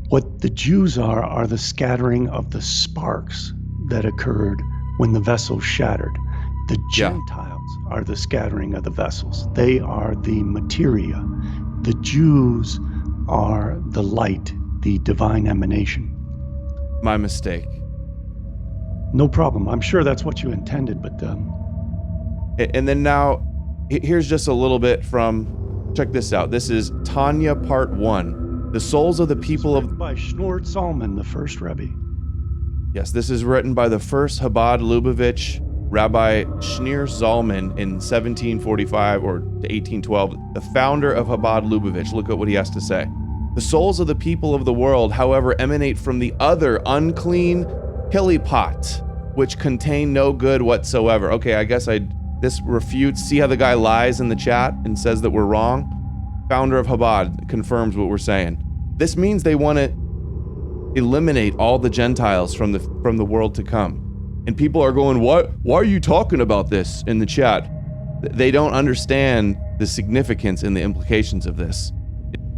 What the Jews are the scattering of the sparks that occurred when the vessel shattered. The Gentiles are the scattering of the vessels. They are the materia. The Jews are the light, the divine emanation. My mistake. No problem. I'm sure that's what you intended, but... And then now, here's just a little bit from, check this out. This is Tanya Part 1. The souls of the people of... By Shneur Zalman, the first Rebbe. Yes, this is written by the first Chabad Lubavitch, Rabbi Shneur Zalman, in 1745 or 1812, the founder of Chabad Lubavitch. Look at what he has to say. The souls of the people of the world, however, emanate from the other unclean Kelipat, which contain no good whatsoever. Okay, I guess this refutes. See how the guy lies in the chat and says that we're wrong? Founder of Chabad confirms what we're saying. This means they want to eliminate all the Gentiles from the world to come. And people are going, why are you talking about this in the chat? They don't understand the significance and the implications of this.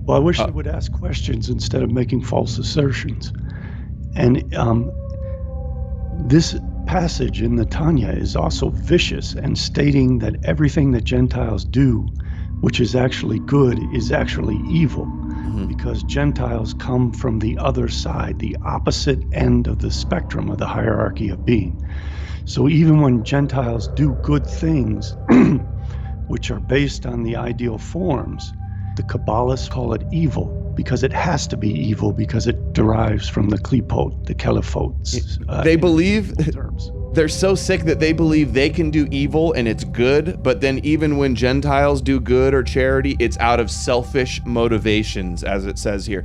Well, I wish they would ask questions instead of making false assertions. And this passage in the Tanya is also vicious and stating that everything that Gentiles do, which is actually good, is actually evil. because Gentiles come from the other side, the opposite end of the spectrum of the hierarchy of being. So even when Gentiles do good things, which are based on the ideal forms, the Kabbalists call it evil, because it has to be evil, because it derives from the klipot, the caliphot. They believe, they're so sick that they believe they can do evil and it's good, but then even when Gentiles do good or charity, it's out of selfish motivations, as it says here.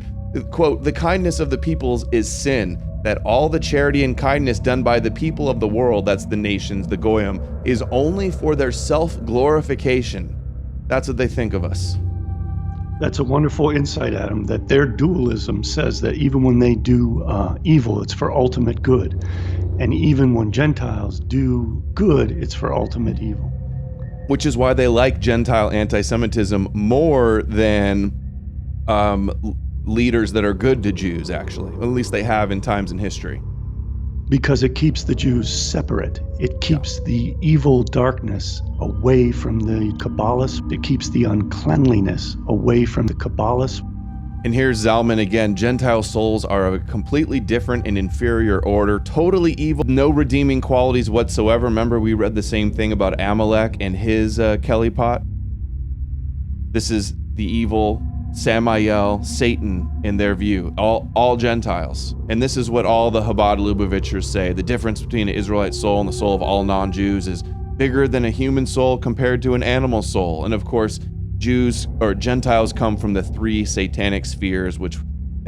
Quote, "The kindness of the peoples is sin, that all the charity and kindness done by the people of the world," that's the nations, the goyim, "is only for their self-glorification." That's what they think of us. That's a wonderful insight, Adam, that their dualism says that even when they do evil, it's for ultimate good. And even when Gentiles do good, it's for ultimate evil. Which is why they like Gentile anti-Semitism more than leaders that are good to Jews, actually. At least they have in times in history. Because it keeps the Jews separate. It keeps the evil darkness away from the Kabbalists. It keeps the uncleanliness away from the Kabbalists. And here's Zalman again. Gentile souls are of a completely different and inferior order, totally evil, no redeeming qualities whatsoever. Remember, we read the same thing about Amalek and his Kelly pot. This is the evil Samael, Satan, in their view, all Gentiles. And this is what all the Chabad Lubavitchers say. The difference between an Israelite soul and the soul of all non-Jews is bigger than a human soul compared to an animal soul. And of course, Jews or Gentiles come from the three satanic spheres,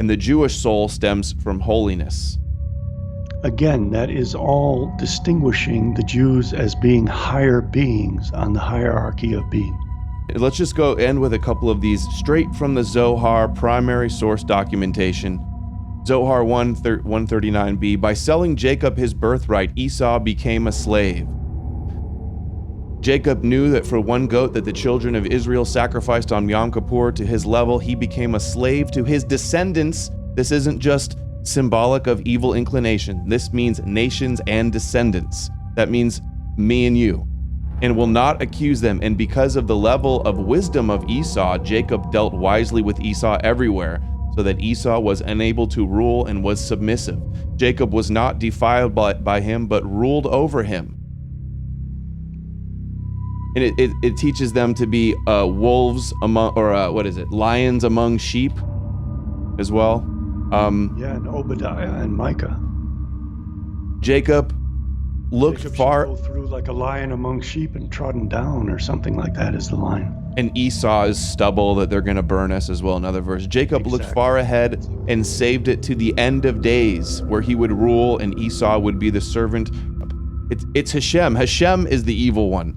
and the Jewish soul stems from holiness. Again, that is all distinguishing the Jews as being higher beings on the hierarchy of being. Let's just go end with a couple of these straight from the Zohar primary source documentation. Zohar 139b, "By selling Jacob his birthright, Esau became a slave. Jacob knew that for one goat that the children of Israel sacrificed on Yom Kippur to his level, he became a slave to his descendants." This isn't just symbolic of evil inclination. This means nations and descendants. That means me and you. "And will not accuse them. And because of the level of wisdom of Esau, Jacob dealt wisely with Esau everywhere, so that Esau was unable to rule and was submissive. Jacob was not defiled by him, but ruled over him." And it teaches them to be wolves among, or lions among sheep as well. And Obadiah and Micah. Jacob looked far. Go through like a lion among sheep and trodden down, or something like that is the line. And Esau is stubble, that they're going to burn us as well. Another verse. Jacob looked far ahead and saved it to the end of days, where he would rule and Esau would be the servant. It's Hashem. Hashem is the evil one,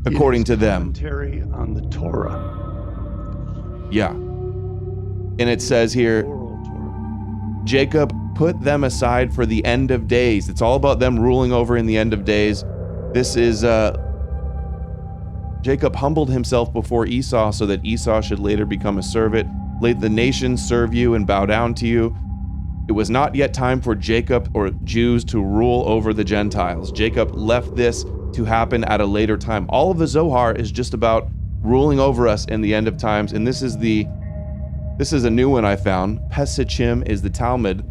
according to them. Commentary on the Torah. Yeah. And it says here, Jacob put them aside for the end of days. It's all about them ruling over in the end of days. This is, Jacob humbled himself before Esau so that Esau should later become a servant. Let the nations serve you and bow down to you. It was not yet time for Jacob or Jews to rule over the Gentiles. Jacob left this to happen at a later time. All of the Zohar is just about ruling over us in the end of times. And this is a new one I found. Pesachim is the Talmud.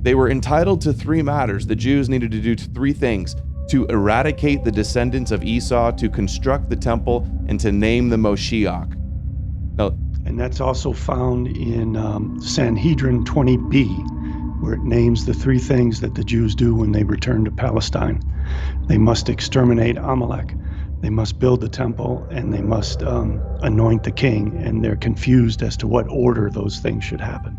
They were entitled to three matters. The Jews needed to do three things: to eradicate the descendants of Esau, to construct the temple, and to name the Moshiach. Now, and that's also found in Sanhedrin 20b, where it names the three things that the Jews do when they return to Palestine. They must exterminate Amalek, they must build the temple, and they must anoint the king, and they're confused as to what order those things should happen.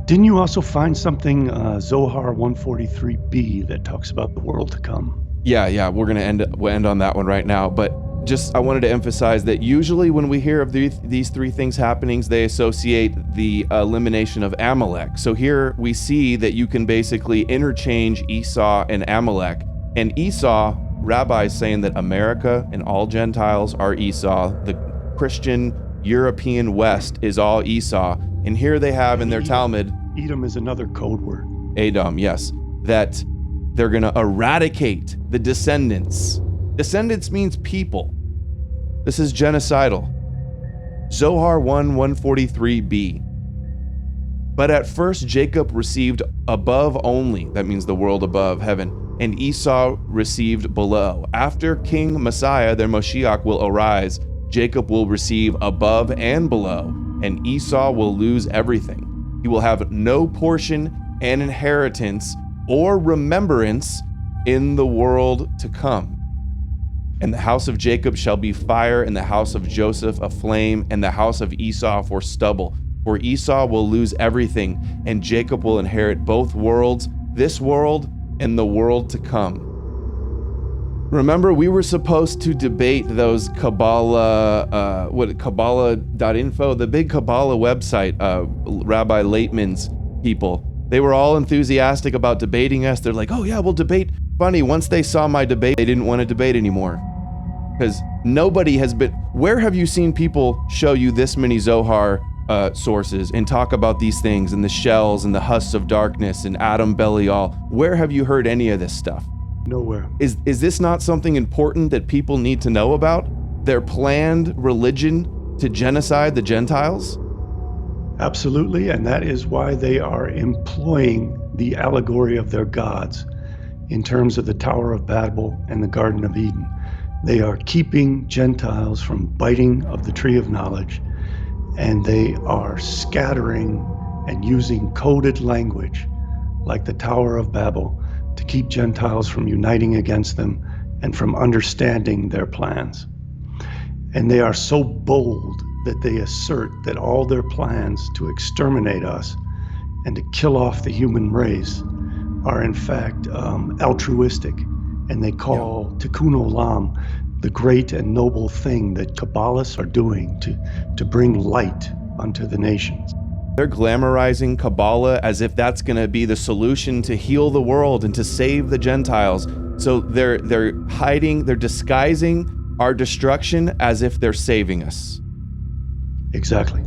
Didn't you also find something, Zohar 143b, that talks about the world to come? Yeah, we'll end on that one right now. But just I wanted to emphasize that usually when we hear of these three things happening, they associate the elimination of Amalek. So here we see that you can basically interchange Esau and Amalek. And Esau, rabbis saying that America and all Gentiles are Esau. The Christian European West is all Esau. And here they have in their Talmud, Edom is another code word. Edom, yes, that they're going to eradicate the descendants. Descendants means people. This is genocidal. Zohar 1:143b. But at first Jacob received above only, that means the world above heaven, and Esau received below. After King Messiah, their Moshiach, will arise, Jacob will receive above and below, and Esau will lose everything. He will have no portion and inheritance or remembrance in the world to come. And the house of Jacob shall be fire, and the house of Joseph a flame, and the house of Esau for stubble. For Esau will lose everything, and Jacob will inherit both worlds, this world and the world to come. Remember, we were supposed to debate those Kabbalah, Kabbalah.info, the big Kabbalah website, Rabbi Laitman's people. They were all enthusiastic about debating us. They're like, oh yeah, we'll debate. Funny, once they saw my debate, they didn't want to debate anymore. Because nobody has been, where have you seen people show you this many Zohar sources and talk about these things and the shells and the husks of darkness and Adam Belial? Where have you heard any of this stuff? Nowhere. Is this not something important that people need to know about? Their planned religion to genocide the Gentiles? Absolutely, and that is why they are employing the allegory of their gods in terms of the Tower of Babel and the Garden of Eden. They are keeping Gentiles from biting of the tree of knowledge, and they are scattering and using coded language like the Tower of Babel to keep Gentiles from uniting against them and from understanding their plans. And they are so bold that they assert that all their plans to exterminate us and to kill off the human race are in fact altruistic, and they call Tikkun Olam the great and noble thing that Kabbalists are doing to bring light unto the nations. They're glamorizing Kabbalah as if that's going to be the solution to heal the world and to save the Gentiles. So they're hiding, they're disguising our destruction as if they're saving us. Exactly.